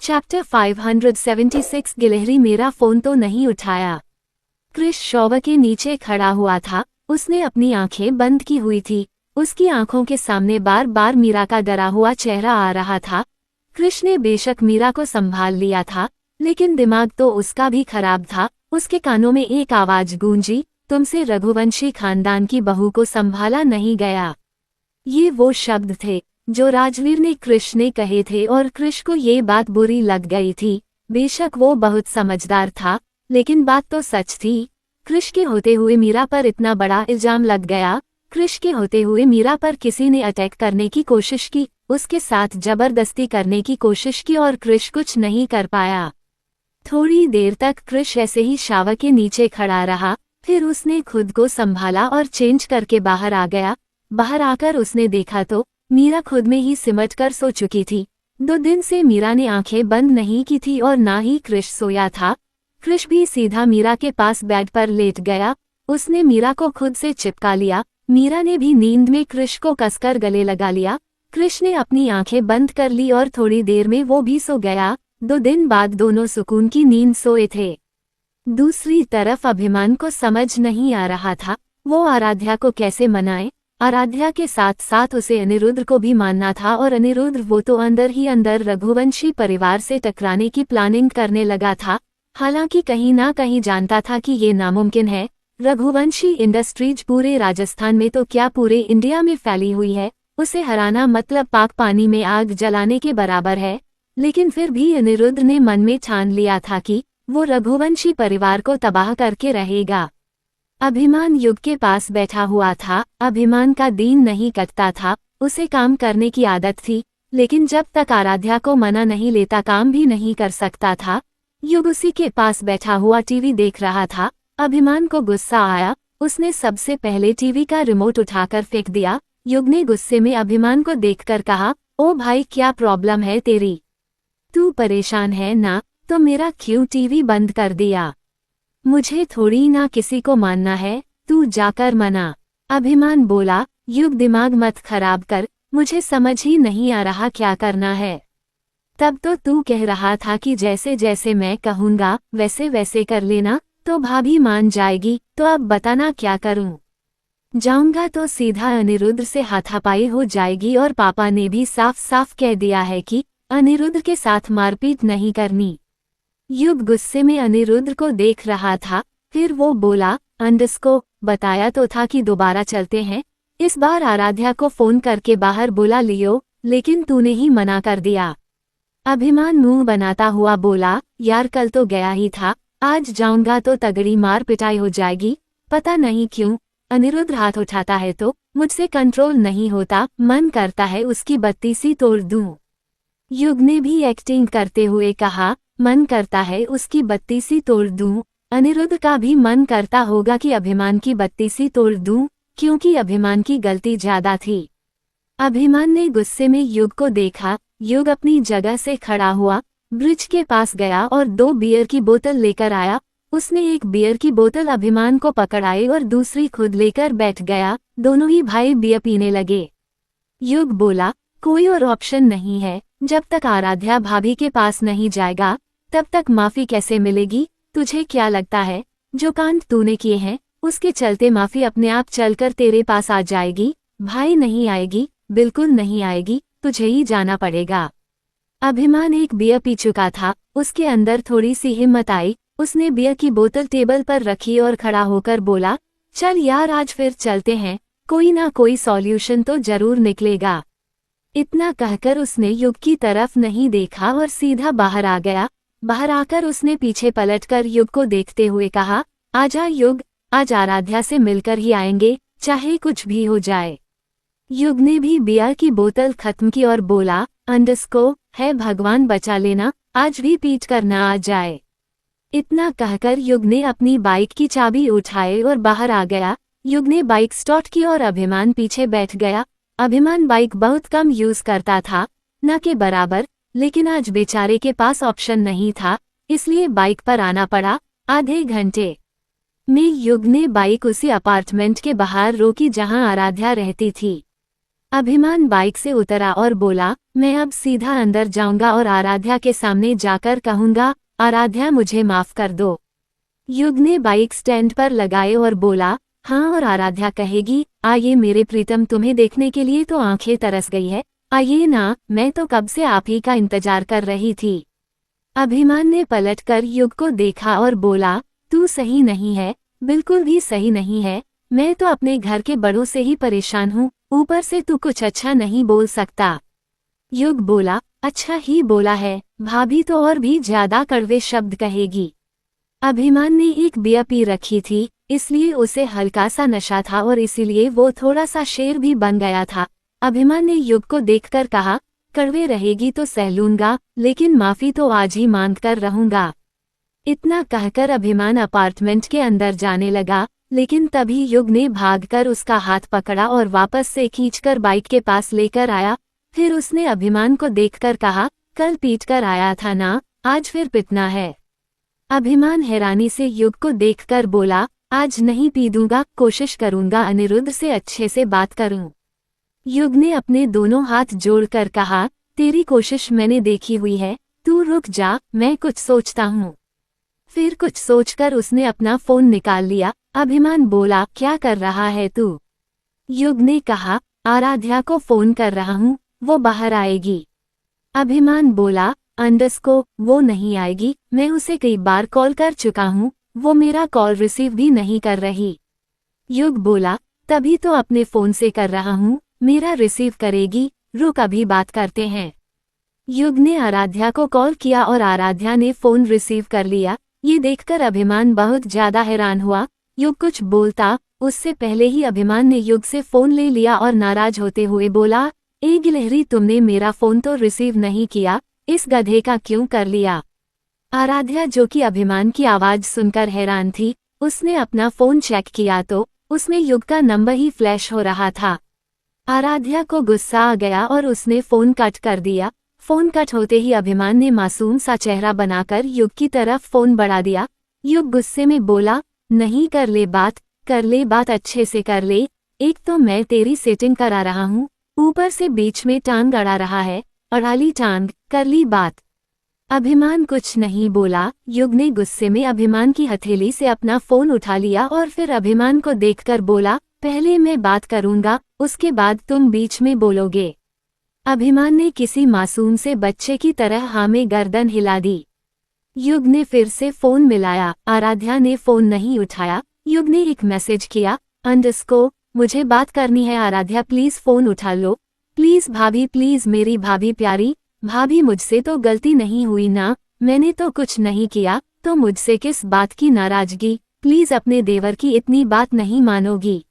Chapter 576 गिलहरी मेरा phone तो नहीं उठाया। क्रिश शॉवर के नीचे खड़ा हुआ था। उसने अपनी आंखें बंद की हुई थी। उसकी आंखों के सामने बार बार मीरा का डरा हुआ चेहरा आ रहा था। क्रिश ने बेशक मीरा को संभाल लिया था, लेकिन दिमाग तो उसका भी खराब था। उसके कानों में एक आवाज गूंजी, तुमसे रघुवंशी खानदान की बहू को संभाला नहीं गया। ये वो शब्द थे जो राजवीर ने क्रिश ने कहे थे और क्रिश को ये बात बुरी लग गई थी। बेशक वो बहुत समझदार था, लेकिन बात तो सच थी। क्रिश के होते हुए मीरा पर इतना बड़ा इल्जाम लग गया। क्रिश के होते हुए मीरा पर किसी ने अटैक करने की कोशिश की, उसके साथ जबरदस्ती करने की कोशिश की और क्रिश कुछ नहीं कर पाया। थोड़ी देर तक क्रिश ऐसे ही शावर के नीचे खड़ा रहा, फिर उसने खुद को संभाला और चेंज करके बाहर आ गया। बाहर आकर उसने देखा तो मीरा खुद में ही सिमट कर सो चुकी थी। 2 दिन से मीरा ने आंखें बंद नहीं की थी और ना ही क्रिश सोया था। क्रिश भी सीधा मीरा के पास बेड पर लेट गया। उसने मीरा को खुद से चिपका लिया। मीरा ने भी नींद में क्रिश को कसकर गले लगा लिया। क्रिश ने अपनी आंखें बंद कर ली और थोड़ी देर में वो भी सो गया। 2 दिन बाद दोनों सुकून की नींद सोए थे। दूसरी तरफ अभिमान को समझ नहीं आ रहा था वो आराध्या को कैसे मनाए। आराध्या के साथ साथ उसे अनिरुद्ध को भी मानना था और अनिरुद्ध वो तो अंदर ही अंदर रघुवंशी परिवार से टकराने की प्लानिंग करने लगा था। हालांकि कहीं ना कहीं जानता था कि ये नामुमकिन है। रघुवंशी इंडस्ट्रीज पूरे राजस्थान में तो क्या पूरे इंडिया में फैली हुई है। उसे हराना मतलब पाक पानी में आग जलाने के बराबर है। लेकिन फिर भी अनिरुद्ध ने मन में ठान लिया था कि वो रघुवंशी परिवार को तबाह करके रहेगा। अभिमान युग के पास बैठा हुआ था। अभिमान का दिन नहीं कटता था। उसे काम करने की आदत थी, लेकिन जब तक आराध्या को मना नहीं लेता काम भी नहीं कर सकता था। युग उसी के पास बैठा हुआ टीवी देख रहा था। अभिमान को गुस्सा आया। उसने सबसे पहले टीवी का रिमोट उठाकर फेंक दिया। युग ने गुस्से में अभिमान को देखकर कहा, ओ भाई क्या प्रॉब्लम है तेरी? तू परेशान है ना? तो मेरा क्यों टीवी बंद कर दिया? मुझे थोड़ी ना किसी को मानना है, तू जाकर मना। अभिमान बोला, युग दिमाग मत खराब कर, मुझे समझ ही नहीं आ रहा क्या करना है। तब तो तू कह रहा था कि जैसे जैसे मैं कहूँगा वैसे वैसे कर लेना तो भाभी मान जाएगी, तो अब बताना क्या करूँ? जाऊंगा तो सीधा अनिरुद्ध से हाथापाई हो जाएगी और पापा ने भी साफ साफ कह दिया है कि अनिरुद्ध के साथ मारपीट नहीं करनी। युग गुस्से में अनिरुद्ध को देख रहा था। फिर वो बोला, अंडस को बताया तो था कि दोबारा चलते हैं। इस बार आराध्या को फोन करके बाहर बुला लियो, लेकिन तूने ही मना कर दिया। अभिमान मुंह बनाता हुआ बोला, यार कल तो गया ही था, आज जाऊंगा तो तगड़ी मार पिटाई हो जाएगी। पता नहीं क्यों अनिरुद्ध हाथ उठाता है तो मुझसे कंट्रोल नहीं होता, मन करता है उसकी बत्ती सी तोड़ दूं। युग ने भी एक्टिंग करते हुए कहा, मन करता है उसकी बत्ती सी तोड़ दूं। अनिरुद्ध का भी मन करता होगा कि अभिमान की बत्ती सी तोड़ दूं, क्योंकि अभिमान की गलती ज्यादा थी। अभिमान ने गुस्से में युग को देखा। युग अपनी जगह से खड़ा हुआ, ब्रिज के पास गया और 2 बियर की बोतल लेकर आया। उसने एक बियर की बोतल अभिमान को पकड़ाई और दूसरी खुद लेकर बैठ गया। दोनों ही भाई बियर पीने लगे। युग बोला, कोई और ऑप्शन नहीं है। जब तक आराध्या भाभी के पास नहीं जाएगा तब तक माफी कैसे मिलेगी? तुझे क्या लगता है जो कांड तूने किए हैं उसके चलते माफी अपने आप चलकर तेरे पास आ जाएगी? भाई नहीं आएगी, बिल्कुल नहीं आएगी, तुझे ही जाना पड़ेगा। अभिमान एक बियर पी चुका था, उसके अंदर थोड़ी सी हिम्मत आई। उसने बियर की बोतल टेबल पर रखी और खड़ा होकर बोला, चल यार आज फिर चलते हैं, कोई ना कोई सॉल्यूशन तो जरूर निकलेगा। इतना कहकर उसने युग की तरफ नहीं देखा और सीधा बाहर आ गया। बाहर आकर उसने पीछे पलटकर युग को देखते हुए कहा, आजा युग, आज आराध्या से मिलकर ही आएंगे, चाहे कुछ भी हो जाए। युग ने भी बियर की बोतल खत्म की और बोला, अंडस्को है भगवान बचा लेना, आज भी पीट कर न आ जाए। इतना कहकर युग ने अपनी बाइक की चाबी उठाई और बाहर आ गया। युग ने बाइक स्टार्ट की और अभिमान पीछे बैठ गया। अभिमान बाइक बहुत कम यूज करता था, न के बराबर, लेकिन आज बेचारे के पास ऑप्शन नहीं था, इसलिए बाइक पर आना पड़ा। आधे घंटे में युग ने बाइक उसी अपार्टमेंट के बाहर रोकी जहां आराध्या रहती थी। अभिमान बाइक से उतरा और बोला, मैं अब सीधा अंदर जाऊंगा और आराध्या के सामने जाकर कहूंगा, आराध्या मुझे माफ कर दो। युग ने बाइक स्टैंड पर लगाए और बोला, हाँ और आराध्या कहेगी, आइए मेरे प्रीतम, तुम्हें देखने के लिए तो आंखें तरस गई है, आइए ना, मैं तो कब से आप ही का इंतजार कर रही थी। अभिमान ने पलटकर युग को देखा और बोला, तू सही नहीं है, बिल्कुल भी सही नहीं है, मैं तो अपने घर के बड़ों से ही परेशान हूँ, ऊपर से तू कुछ अच्छा नहीं बोल सकता। युग बोला, अच्छा ही बोला है, भाभी तो और भी ज्यादा कड़वे शब्द कहेगी। अभिमान ने एक बियर पी रखी थी, इसलिए उसे हल्का सा नशा था और इसीलिए वो थोड़ा सा शेर भी बन गया था। अभिमान ने युग को देखकर कहा, कड़वे रहेगी तो सह लूंगा, लेकिन माफी तो आज ही मांग कर रहूंगा। इतना कहकर अभिमान अपार्टमेंट के अंदर जाने लगा, लेकिन तभी युग ने भागकर उसका हाथ पकड़ा और वापस से खींचकर बाइक के पास लेकर आया। फिर उसने अभिमान को देखकर कहा, कल पीट कर आया था ना, आज फिर पिटना है। अभिमान हैरानी से युग को देखकर बोला, आज नहीं पी दूंगा, कोशिश करूंगा अनिरुद्ध से अच्छे से बात करूं। युग ने अपने दोनों हाथ जोड़कर कहा, तेरी कोशिश मैंने देखी हुई है, तू रुक जा, मैं कुछ सोचता हूँ। फिर कुछ सोचकर उसने अपना फोन निकाल लिया। अभिमान बोला, क्या कर रहा है तू? युग ने कहा, आराध्या को फोन कर रहा हूँ, वो बाहर आएगी। अभिमान बोला, अंडरस्को, वो नहीं आएगी, मैं उसे कई बार कॉल कर चुका हूँ, वो मेरा कॉल रिसीव भी नहीं कर रही। युग बोला, तभी तो अपने फोन से कर रहा हूँ, मेरा रिसीव करेगी, रुक अभी बात करते हैं। युग ने आराध्या को कॉल किया और आराध्या ने फोन रिसीव कर लिया। ये देखकर अभिमान बहुत ज्यादा हैरान हुआ। युग कुछ बोलता उससे पहले ही अभिमान ने युग से फोन ले लिया और नाराज होते हुए बोला, ए गिलहरी, तुमने मेरा फोन तो रिसीव नहीं किया, इस गधे का क्यों कर लिया? आराध्या, जो कि अभिमान की आवाज सुनकर हैरान थी, उसने अपना फोन चेक किया तो उसमें युग का नंबर ही फ्लैश हो रहा था। आराध्या को गुस्सा आ गया और उसने फोन कट कर दिया। फोन कट होते ही अभिमान ने मासूम सा चेहरा बनाकर युग की तरफ फोन बढ़ा दिया। युग गुस्से में बोला, नहीं, कर ले बात अच्छे से कर ले, एक तो मैं तेरी सेटिंग करा रहा हूँ, ऊपर से बीच में टांग अड़ा रहा है, अड़ाली टांग, कर ली बात। अभिमान कुछ नहीं बोला। युग ने गुस्से में अभिमान की हथेली से अपना फोन उठा लिया और फिर अभिमान को देखकर बोला, पहले मैं बात करूंगा, उसके बाद तुम बीच में बोलोगे। अभिमान ने किसी मासूम से बच्चे की तरह हाँ में गर्दन हिला दी। युग ने फिर से फोन मिलाया। आराध्या ने फोन नहीं उठाया। युग ने एक मैसेज किया, अंडरस्को, मुझे बात करनी है आराध्या, प्लीज फोन उठा लो, प्लीज भाभी, प्लीज मेरी भाभी प्यारी, भाभी मुझसे तो गलती नहीं हुई ना, मैंने तो कुछ नहीं किया, तो मुझसे किस बात की नाराजगी, प्लीज अपने देवर की इतनी बात नहीं मानोगी।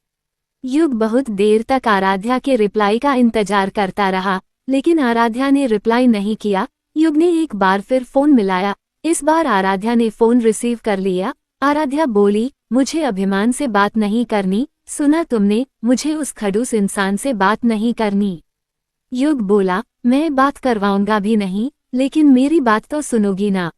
युग बहुत देर तक आराध्या के रिप्लाई का इंतजार करता रहा, लेकिन आराध्या ने रिप्लाई नहीं किया। युग ने एक बार फिर फोन मिलाया। इस बार आराध्या ने फोन रिसीव कर लिया। आराध्या बोली, मुझे अभिमान से बात नहीं करनी, सुना तुमने, मुझे उस खड़ूस इंसान से बात नहीं करनी। युग बोला, मैं बात करवाऊंगा भी नहीं, लेकिन मेरी बात तो सुनोगी ना?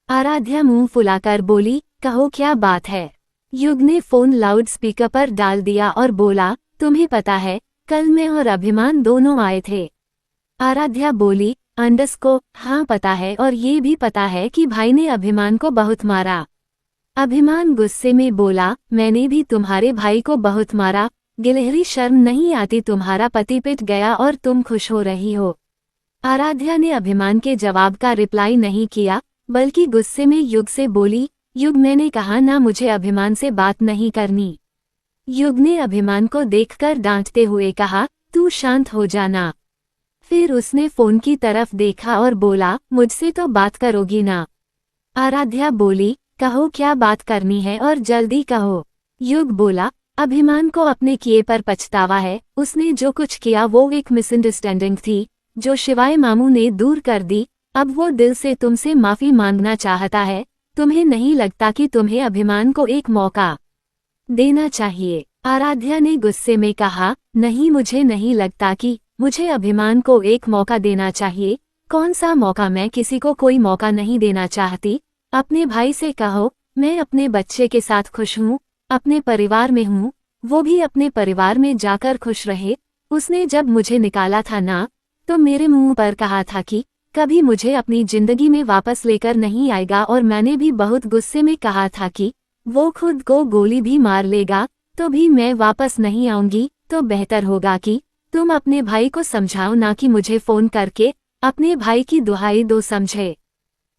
आराध्या मुंह फुलाकर बोली, कहो क्या बात है? युग ने फोन लाउड स्पीकर पर डाल दिया और बोला, तुम्हें पता है, कल मैं और अभिमान दोनों आए थे। आराध्या बोली, अंडरस्को, हाँ पता है, और ये भी पता है कि भाई ने अभिमान को बहुत मारा। अभिमान गुस्से में बोला, मैंने भी तुम्हारे भाई को बहुत मारा, गिलहरी, शर्म नहीं आती? तुम्हारा पति पिट गया और तुम खुश हो रही हो। आराध्या ने अभिमान के जवाब का रिप्लाई नहीं किया, बल्कि गुस्से में युग से बोली, युग, मैंने कहा ना, मुझे अभिमान से बात नहीं करनी। युग ने अभिमान को देखकर डांटते हुए कहा, तू शांत हो जाना। फिर उसने फोन की तरफ देखा और बोला, मुझसे तो बात करोगी ना? आराध्या बोली, कहो क्या बात करनी है और जल्दी कहो। युग बोला, अभिमान को अपने किए पर पछतावा है, उसने जो कुछ किया वो एक मिसअंडरस्टैंडिंग थी, जो शिवाय मामू ने दूर कर दी, अब वो दिल से तुमसे माफी मांगना चाहता है। तुम्हें नहीं लगता कि तुम्हें अभिमान को एक मौका देना चाहिए? आराध्या ने गुस्से में कहा, नहीं, मुझे नहीं लगता कि मुझे अभिमान को एक मौका देना चाहिए। कौन सा मौका? मैं किसी को कोई मौका नहीं देना चाहती। अपने भाई से कहो, मैं अपने बच्चे के साथ खुश हूँ, अपने परिवार में हूँ, वो भी अपने परिवार में जाकर खुश रहे। उसने जब मुझे निकाला था ना, तो मेरे मुंह पर कहा था कि कभी मुझे अपनी जिंदगी में वापस लेकर नहीं आएगा, और मैंने भी बहुत गुस्से में कहा था कि वो खुद को गोली भी मार लेगा तो भी मैं वापस नहीं आऊंगी। तो बेहतर होगा कि तुम अपने भाई को समझाओ, ना कि मुझे फोन करके अपने भाई की दुहाई दो, समझे।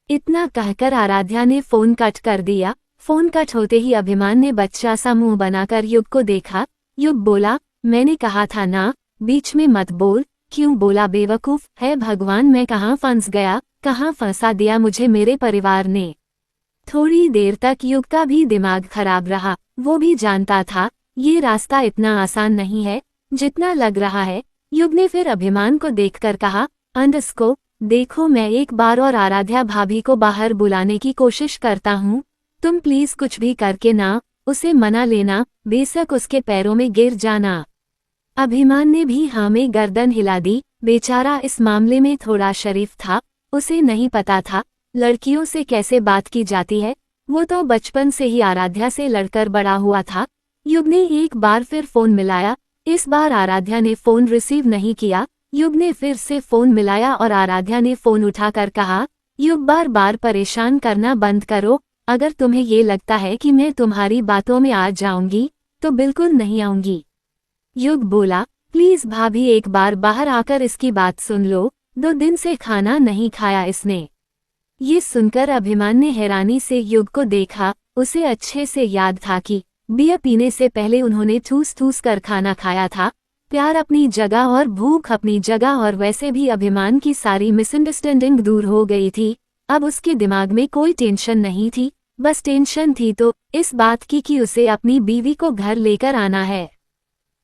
इतना कहकर आराध्या ने फोन कट कर दिया। फोन कट होते ही अभिमान ने बच्चा सा मुंह बनाकर युग को देखा। युग बोला, मैंने कहा था ना, बीच में मत बोल। क्यों बोला बेवकूफ है, भगवान मैं कहाँ फंस गया, कहाँ फंसा दिया मुझे मेरे परिवार ने। थोड़ी देर तक युग का भी दिमाग खराब रहा। वो भी जानता था ये रास्ता इतना आसान नहीं है जितना लग रहा है। युग ने फिर अभिमान को देखकर कहा, अंडस्को देखो, मैं एक बार और आराध्या भाभी को बाहर बुलाने की कोशिश करता हूँ। तुम प्लीज कुछ भी करके ना उसे मना लेना, बेशक उसके पैरों में गिर जाना। अभिमान ने भी हाँ में गर्दन हिला दी। बेचारा इस मामले में थोड़ा शरीफ था। उसे नहीं पता था लड़कियों से कैसे बात की जाती है। वो तो बचपन से ही आराध्या से लड़कर बड़ा हुआ था। युग ने एक बार फिर फोन मिलाया। इस बार आराध्या ने फोन रिसीव नहीं किया। युग ने फिर से फोन मिलाया और आराध्या ने फोन उठाकर कहा, युग बार बार परेशान करना बंद करो। अगर तुम्हें ये लगता है कि मैं तुम्हारी बातों में आ जाऊंगी तो बिल्कुल नहीं आऊंगी। युग बोला, प्लीज भाभी एक बार बाहर आकर इसकी बात सुन लो, 2 दिन से खाना नहीं खाया इसने। ये सुनकर अभिमान ने हैरानी से युग को देखा। उसे अच्छे से याद था कि बियर पीने से पहले उन्होंने ठूस ठूस कर खाना खाया था। प्यार अपनी जगह और भूख अपनी जगह, और वैसे भी अभिमान की सारी मिसअंडरस्टैंडिंग दूर हो गई थी। अब उसके दिमाग में कोई टेंशन नहीं थी। बस टेंशन थी तो इस बात की कि उसे अपनी बीवी को घर लेकर आना है।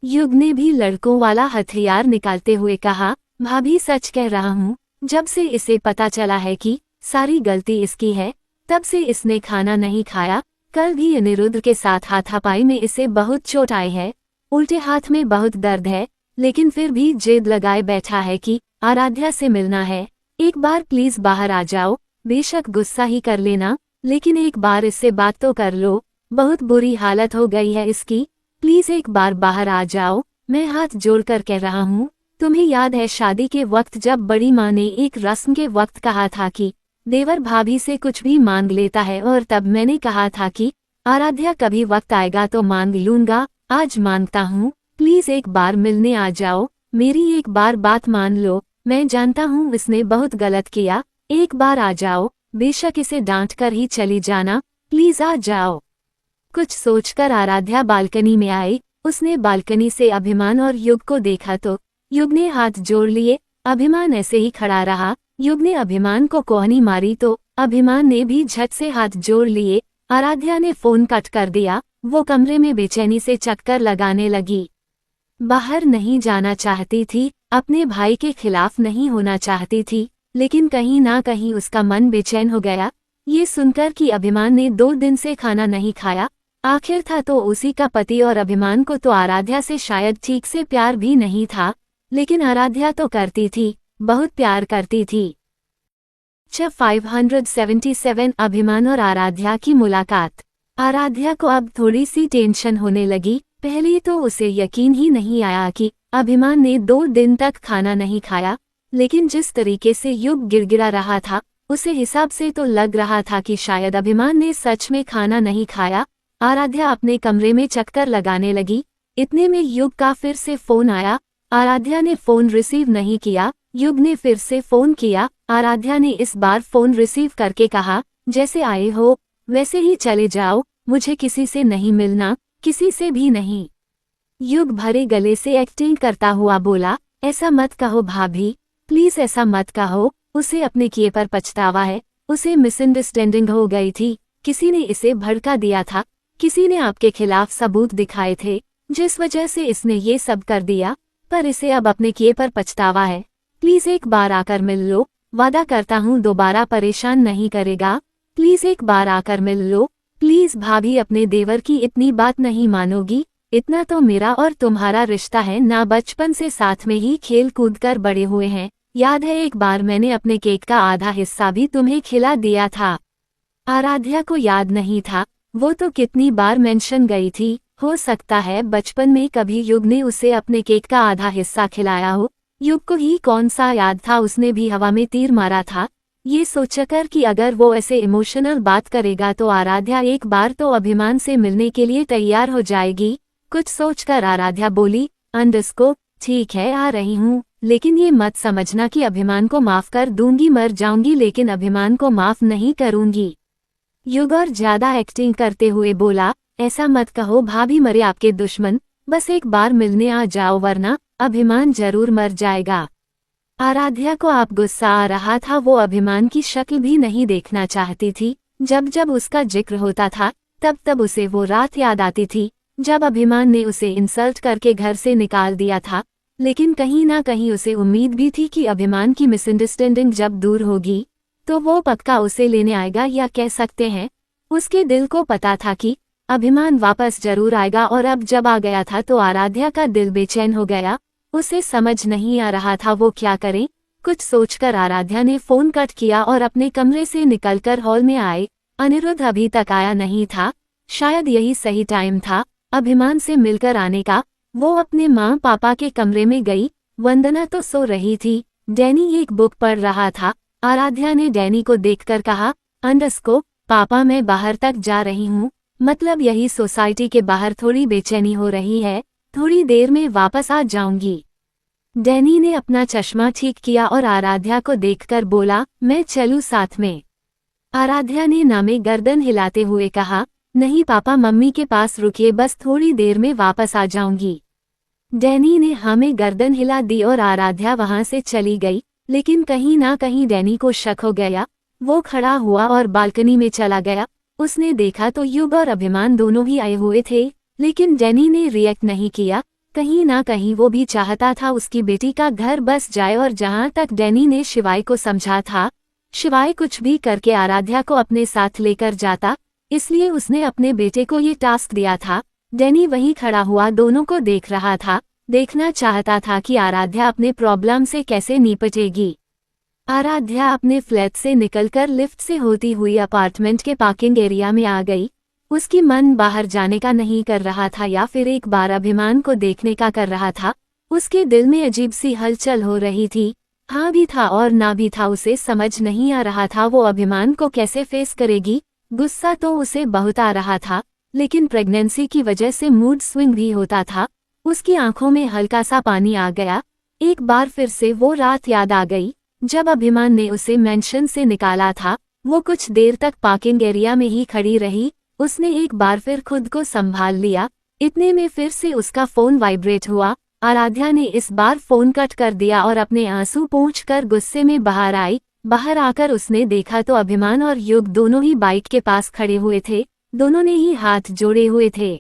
युग ने भी लड़कों वाला हथियार निकालते हुए कहा, भाभी सच कह रहा हूँ, जब से इसे पता चला है कि सारी गलती इसकी है, तब से इसने खाना नहीं खाया। कल भी अनिरुद्ध के साथ हाथापाई में इसे बहुत चोट आई है, उल्टे हाथ में बहुत दर्द है, लेकिन फिर भी जिद लगाए बैठा है कि आराध्या से मिलना है। एक बार प्लीज बाहर आ जाओ, बेशक गुस्सा ही कर लेना, लेकिन एक बार इससे बात तो कर लो। बहुत बुरी हालत हो गई है इसकी, प्लीज एक बार बाहर आ जाओ। मैं हाथ जोड़कर कह रहा हूँ। तुम्हें याद है शादी के वक्त जब बड़ी माँ ने एक रस्म के वक्त कहा था कि देवर भाभी से कुछ भी मांग लेता है, और तब मैंने कहा था कि आराध्या कभी वक्त आएगा तो मांग लूंगा। आज मांगता हूँ, प्लीज एक बार मिलने आ जाओ, मेरी एक बार बात मान लो। मैं जानता हूँ इसने बहुत गलत किया, एक बार आ जाओ, बेशक इसे डांट कर ही चली जाना, प्लीज आ जाओ। कुछ सोचकर आराध्या बालकनी में आई। उसने बालकनी से अभिमान और युग को देखा तो युग ने हाथ जोड़ लिए, अभिमान ऐसे ही खड़ा रहा। युग ने अभिमान को कोहनी मारी तो अभिमान ने भी झट से हाथ जोड़ लिए। आराध्या ने फोन कट कर दिया। वो कमरे में बेचैनी से चक्कर लगाने लगी। बाहर नहीं जाना चाहती थी, अपने भाई के खिलाफ नहीं होना चाहती थी, लेकिन कहीं ना कहीं उसका मन बेचैन हो गया ये सुनकर कि अभिमान ने 2 दिन से खाना नहीं खाया। आखिर था तो उसी का पति, और अभिमान को तो आराध्या से शायद ठीक से प्यार भी नहीं था, लेकिन आराध्या तो करती थी, बहुत प्यार करती थी। 577 अभिमान और आराध्या की मुलाकात। आराध्या को अब थोड़ी सी टेंशन होने लगी। पहले तो उसे यकीन ही नहीं आया कि अभिमान ने 2 दिन तक खाना नहीं खाया, लेकिन जिस तरीके से युग गिड़गिड़ा रहा था उसे हिसाब से तो लग रहा था कि शायद अभिमान ने सच में खाना नहीं खाया। आराध्या अपने कमरे में चक्कर लगाने लगी। इतने में युग का फिर से फोन आया। आराध्या ने फोन रिसीव नहीं किया। युग ने फिर से फोन किया। आराध्या ने इस बार फोन रिसीव करके कहा, जैसे आए हो वैसे ही चले जाओ, मुझे किसी से नहीं मिलना, किसी से भी नहीं। युग भरे गले से एक्टिंग करता हुआ बोला, ऐसा मत कहो भाभी, प्लीज ऐसा मत कहो। उसे अपने किए पर पछतावा है। उसे मिसअंडरस्टैंडिंग हो गई थी, किसी ने इसे भड़का दिया था, किसी ने आपके खिलाफ सबूत दिखाए थे, जिस वजह से इसने ये सब कर दिया, पर इसे अब अपने किए पर पछतावा है। प्लीज एक बार आकर मिल लो, वादा करता हूँ दोबारा परेशान नहीं करेगा। प्लीज एक बार आकर मिल लो, प्लीज भाभी अपने देवर की इतनी बात नहीं मानोगी। इतना तो मेरा और तुम्हारा रिश्ता है ना, बचपन से साथ में ही खेल कूद कर बड़े हुए हैं। याद है एक बार मैंने अपने केक का आधा हिस्सा भी तुम्हें खिला दिया था। आराध्या को याद नहीं था, वो तो कितनी बार मेंशन गई थी। हो सकता है बचपन में कभी युग ने उसे अपने केक का आधा हिस्सा खिलाया हो। युग को ही कौन सा याद था उसने भी हवा में तीर मारा था। ये सोचकर कि अगर वो ऐसे इमोशनल बात करेगा तो आराध्या एक बार तो अभिमान से मिलने के लिए तैयार हो जाएगी। कुछ सोचकर आराध्या बोली, अंडरस्को, ठीक है आ रही हूँ, लेकिन ये मत समझना कि अभिमान को माफ कर दूंगी, मर जाऊंगी लेकिन अभिमान को माफ नहीं करूंगी। युग और ज्यादा एक्टिंग करते हुए बोला, ऐसा मत कहो भाभी, मरे आपके दुश्मन, बस एक बार मिलने आ जाओ वरना अभिमान जरूर मर जाएगा। आराध्या को आप गुस्सा आ रहा था, वो अभिमान की शक्ल भी नहीं देखना चाहती थी। जब जब उसका जिक्र होता था तब तब उसे वो रात याद आती थी जब अभिमान ने उसे इंसल्ट करके घर से निकाल दिया था। लेकिन कहीं ना कहीं उसे उम्मीद भी थी कि अभिमान की मिसअंडरस्टैंडिंग जब दूर होगी तो वो पक्का उसे लेने आएगा, या कह सकते हैं उसके दिल को पता था कि अभिमान वापस जरूर आएगा। और अब जब आ गया था तो आराध्या का दिल बेचैन हो गया। उसे समझ नहीं आ रहा था वो क्या करे। कुछ सोचकर आराध्या ने फोन कट किया और अपने कमरे से निकलकर हॉल में आए। अनिरुद्ध अभी तक आया नहीं था, शायद यही सही टाइम था अभिमान से मिलकर आने का। वो अपने माँ पापा के कमरे में गई। वंदना तो सो रही थी, डैनी एक बुक पढ़ रहा था। आराध्या ने डैनी को देखकर कहा, अंडरस्को पापा, मैं बाहर तक जा रही हूँ, मतलब यही सोसाइटी के बाहर थोड़ी बेचैनी हो रही है, थोड़ी देर में वापस आ जाऊंगी। डैनी ने अपना चश्मा ठीक किया और आराध्या को देखकर बोला, मैं चलूं साथ में। आराध्या ने नामे गर्दन हिलाते हुए कहा, नहीं पापा, मम्मी के पास रुकिए, बस थोड़ी देर में वापस आ जाऊंगी। डैनी ने हाँ में गर्दन हिला दी और आराध्या वहां से चली गई। लेकिन कहीं ना कहीं डैनी को शक हो गया। वो खड़ा हुआ और बालकनी में चला गया। उसने देखा तो युग और अभिमान दोनों ही आए हुए थे, लेकिन डैनी ने रिएक्ट नहीं किया। कहीं ना कहीं वो भी चाहता था उसकी बेटी का घर बस जाए। और जहां तक डैनी ने शिवाय को समझा था, शिवाय कुछ भी करके आराध्या को अपने साथ लेकर जाता, इसलिए उसने अपने बेटे को ये टास्क दिया था। डैनी वहीं खड़ा हुआ दोनों को देख रहा था, देखना चाहता था कि आराध्या अपने प्रॉब्लम से कैसे निपटेगी। आराध्या अपने फ्लैट से निकलकर लिफ्ट से होती हुई अपार्टमेंट के पार्किंग एरिया में आ गई। उसकी मन बाहर जाने का नहीं कर रहा था या फिर एक बार अभिमान को देखने का कर रहा था। उसके दिल में अजीब सी हलचल हो रही थी, हाँ भी था और ना भी था। उसे समझ नहीं आ रहा था वो अभिमान को कैसे फेस करेगी। गुस्सा तो उसे बहुत आ रहा था, लेकिन प्रेगनेंसी की वजह से मूड स्विंग भी होता था। उसकी आंखों में हल्का सा पानी आ गया। एक बार फिर से वो रात याद आ गई जब अभिमान ने उसे मेंशन से निकाला था। वो कुछ देर तक पार्किंग एरिया में ही खड़ी रही। उसने एक बार फिर खुद को संभाल लिया। इतने में फिर से उसका फोन वाइब्रेट हुआ। आराध्या ने इस बार फोन कट कर दिया और अपने आंसू पोंछकर गुस्से में बाहर आई। बाहर आकर उसने देखा तो अभिमान और युग दोनों ही बाइक के पास खड़े हुए थे। दोनों ने ही हाथ जोड़े हुए थे।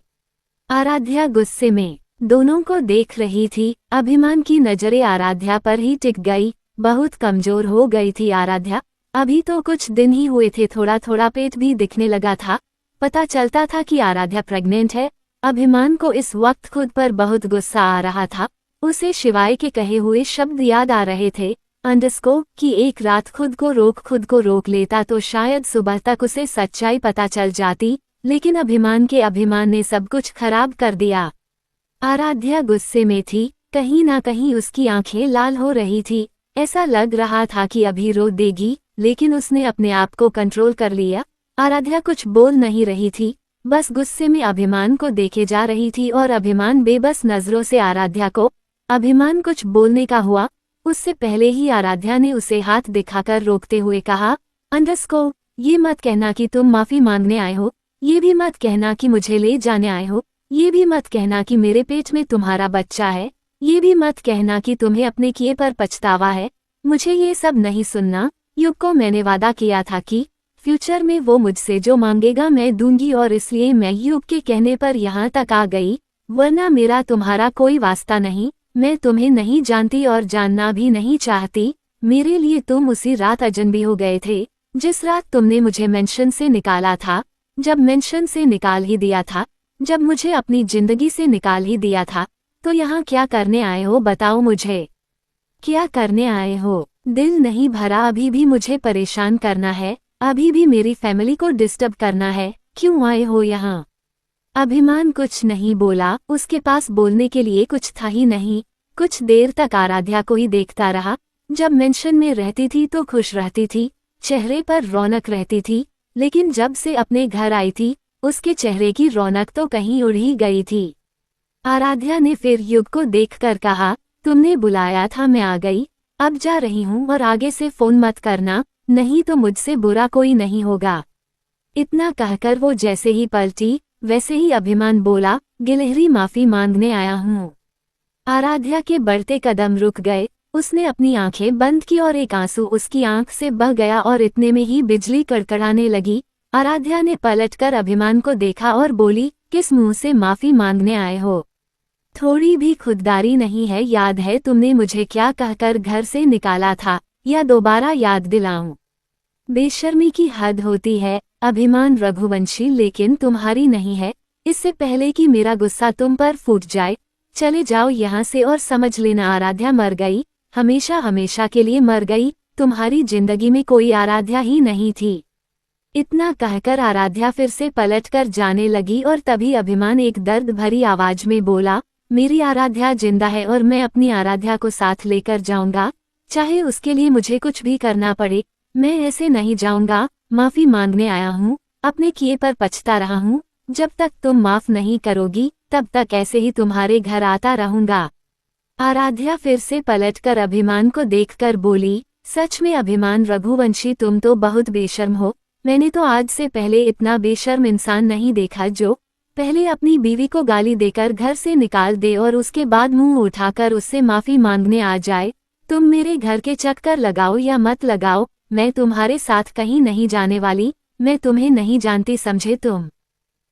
आराध्या गुस्से में दोनों को देख रही थी। अभिमान की नजरें आराध्या पर ही टिक गई। बहुत कमजोर हो गई थी आराध्या। अभी तो कुछ दिन ही हुए थे, थोड़ा थोड़ा पेट भी दिखने लगा था। पता चलता था कि आराध्या प्रेग्नेंट है। अभिमान को इस वक्त खुद पर बहुत गुस्सा आ रहा था। उसे शिवाय के कहे हुए शब्द याद आ रहे थे, अंडरस्को, कि एक रात खुद को रोक लेता तो शायद सुबह तक उसे सच्चाई पता चल जाती। लेकिन अभिमान ने सब कुछ खराब कर दिया। आराध्या गुस्से में थी, कहीं ना कहीं उसकी आंखें लाल हो रही थी। ऐसा लग रहा था कि अभी रो देगी, लेकिन उसने अपने आप को कंट्रोल कर लिया। आराध्या कुछ बोल नहीं रही थी, बस गुस्से में अभिमान को देखे जा रही थी और अभिमान बेबस नजरों से आराध्या को। अभिमान कुछ बोलने का हुआ उससे पहले ही आराध्या ने उसे हाथ दिखाकर रोकते हुए कहा, अंडरस्को, ये मत कहना कि तुम माफी मांगने आए हो, ये भी मत कहना कि मुझे ले जाने आए हो, ये भी मत कहना कि मेरे पेट में तुम्हारा बच्चा है, ये भी मत कहना कि तुम्हें अपने किए पर पछतावा है। मुझे ये सब नहीं सुनना। युग को मैंने वादा किया था कि फ्यूचर में वो मुझसे जो मांगेगा मैं दूंगी, और इसलिए मैं युग के कहने पर यहाँ तक आ गई, वरना मेरा तुम्हारा कोई वास्ता नहीं। मैं तुम्हें नहीं जानती और जानना भी नहीं चाहती। मेरे लिए तुम उसी रात अजनबी हो गए थे जिस रात तुमने मुझे मेंशन से निकाला था। जब मेंशन से निकाल ही दिया था, जब मुझे अपनी जिंदगी से निकाल ही दिया था, तो यहाँ क्या करने आए हो बताओ मुझे, क्या करने आए हो? दिल नहीं भरा? अभी भी मुझे परेशान करना है? अभी भी मेरी फैमिली को डिस्टर्ब करना है? क्यों आए हो यहाँ? अभिमान कुछ नहीं बोला, उसके पास बोलने के लिए कुछ था ही नहीं। कुछ देर तक आराध्या को ही देखता रहा। जब मेंशन में रहती थी तो खुश रहती थी, चेहरे पर रौनक रहती थी, लेकिन जब से अपने घर आई थी उसके चेहरे की रौनक तो कहीं उड़ ही गई थी। आराध्या ने फिर युग को देखकर कहा, तुमने बुलाया था, मैं आ गई, अब जा रही हूँ और आगे से फोन मत करना, नहीं तो मुझसे बुरा कोई नहीं होगा। इतना कहकर वो जैसे ही पलटी वैसे ही अभिमान बोला, गिलहरी माफी मांगने आया हूँ। आराध्या के बढ़ते कदम रुक गए। उसने अपनी आंखें बंद की और एक आंसू उसकी आंख से बह गया और इतने में ही बिजली कड़कड़ाने लगी। आराध्या ने पलटकर अभिमान को देखा और बोली, किस मुंह से माफी मांगने आए हो? थोड़ी भी खुददारी नहीं है? याद है तुमने मुझे क्या कहकर घर से निकाला था, या दोबारा याद दिलाऊं? बेशर्मी की हद होती है अभिमान रघुवंशी, लेकिन तुम्हारी नहीं है। इससे पहले कि मेरा गुस्सा तुम पर फूट जाए, चले जाओ यहाँ से और समझ लेना आराध्या मर गई, हमेशा हमेशा के लिए मर गई। तुम्हारी जिंदगी में कोई आराध्या ही नहीं थी। इतना कहकर आराध्या फिर से पलटकर जाने लगी और तभी अभिमान एक दर्द भरी आवाज में बोला, मेरी आराध्या जिंदा है और मैं अपनी आराध्या को साथ लेकर जाऊंगा, चाहे उसके लिए मुझे कुछ भी करना पड़े। मैं ऐसे नहीं जाऊंगा। माफी मांगने आया हूँ, अपने किए पर पछता रहा हूँ। जब तक तुम माफ नहीं करोगी तब तक ऐसे ही तुम्हारे घर आता रहूंगा। आराध्या फिर से पलटकर अभिमान को देखकर बोली, सच में अभिमान रघुवंशी, तुम तो बहुत बेशर्म हो। मैंने तो आज से पहले इतना बेशर्म इंसान नहीं देखा जो पहले अपनी बीवी को गाली देकर घर से निकाल दे और उसके बाद मुंह उठाकर उससे माफी मांगने आ जाए। तुम मेरे घर के चक्कर लगाओ या मत लगाओ, मैं तुम्हारे साथ कहीं नहीं जाने वाली। मैं तुम्हें नहीं जानती, समझे तुम?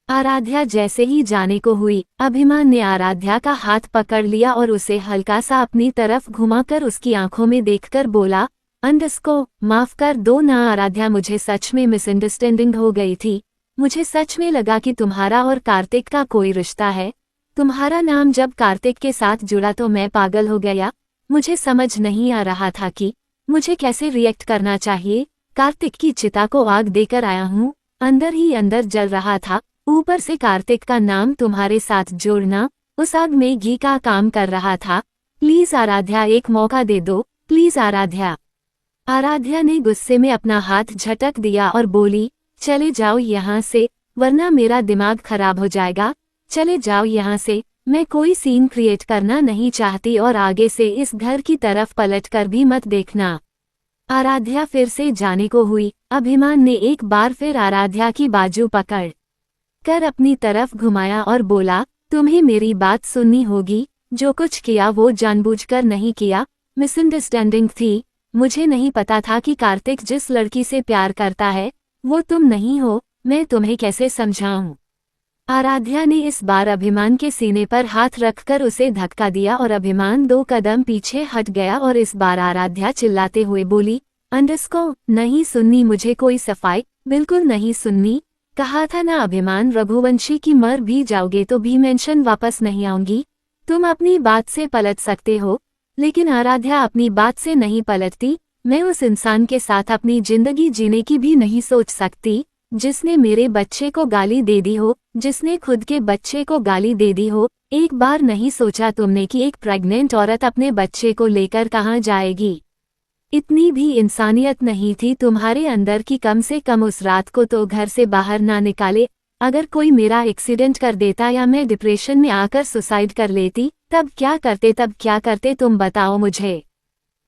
आराध्या जैसे ही जाने को हुई, अभिमान ने आराध्या का हाथ पकड़ लिया और उसे हल्का सा अपनी तरफ घुमाकर उसकी आंखों में देखकर बोला, अंडस्को, माफ कर दो ना आराध्या, मुझे सच में मिसअंडरस्टैंडिंग हो गई थी। मुझे सच में लगा कि तुम्हारा और कार्तिक का कोई रिश्ता है। तुम्हारा नाम जब कार्तिक के साथ जुड़ा तो मैं पागल हो गया। मुझे समझ नहीं आ रहा था कि मुझे कैसे रिएक्ट करना चाहिए। कार्तिक की चिता को आग देकर आया हूँ, अंदर ही अंदर जल रहा था, ऊपर से कार्तिक का नाम तुम्हारे साथ जोड़ना उस आग में घी का काम कर रहा था। प्लीज आराध्या, एक मौका दे दो, प्लीज आराध्या। आराध्या ने गुस्से में अपना हाथ झटक दिया और बोली, चले जाओ यहाँ से, वरना मेरा दिमाग खराब हो जाएगा। चले जाओ यहाँ से, मैं कोई सीन क्रिएट करना नहीं चाहती और आगे से इस घर की तरफ पलटकर भी मत देखना। आराध्या फिर से जाने को हुई। अभिमान ने एक बार फिर आराध्या की बाजू पकड़ कर अपनी तरफ घुमाया और बोला, तुम्हें मेरी बात सुननी होगी। जो कुछ किया वो जानबूझकर नहीं किया, मिसअंडरस्टैंडिंग थी। मुझे नहीं पता था कि कार्तिक जिस लड़की से प्यार करता है वो तुम नहीं हो। मैं तुम्हें कैसे समझाऊं? आराध्या ने इस बार अभिमान के सीने पर हाथ रखकर उसे धक्का दिया और अभिमान 2 कदम पीछे हट गया और इस बार आराध्या चिल्लाते हुए बोली, अंडस्को, नहीं सुननी मुझे कोई सफाई, बिल्कुल नहीं सुननी। कहा था ना अभिमान रघुवंशी की, मर भी जाओगे तो भी मेंशन वापस नहीं आऊंगी। तुम अपनी बात से पलट सकते हो, लेकिन आराध्या अपनी बात से नहीं पलटती। मैं उस इंसान के साथ अपनी जिंदगी जीने की भी नहीं सोच सकती जिसने मेरे बच्चे को गाली दे दी हो, जिसने खुद के बच्चे को गाली दे दी हो। एक बार नहीं सोचा तुमने कि एक प्रेग्नेंट औरत अपने बच्चे को लेकर कहाँ जाएगी? इतनी भी इंसानियत नहीं थी तुम्हारे अंदर की कम से कम उस रात को तो घर से बाहर ना निकाले। अगर कोई मेरा एक्सीडेंट कर देता या मैं डिप्रेशन में आकर सुसाइड कर लेती, तब क्या करते तुम बताओ मुझे।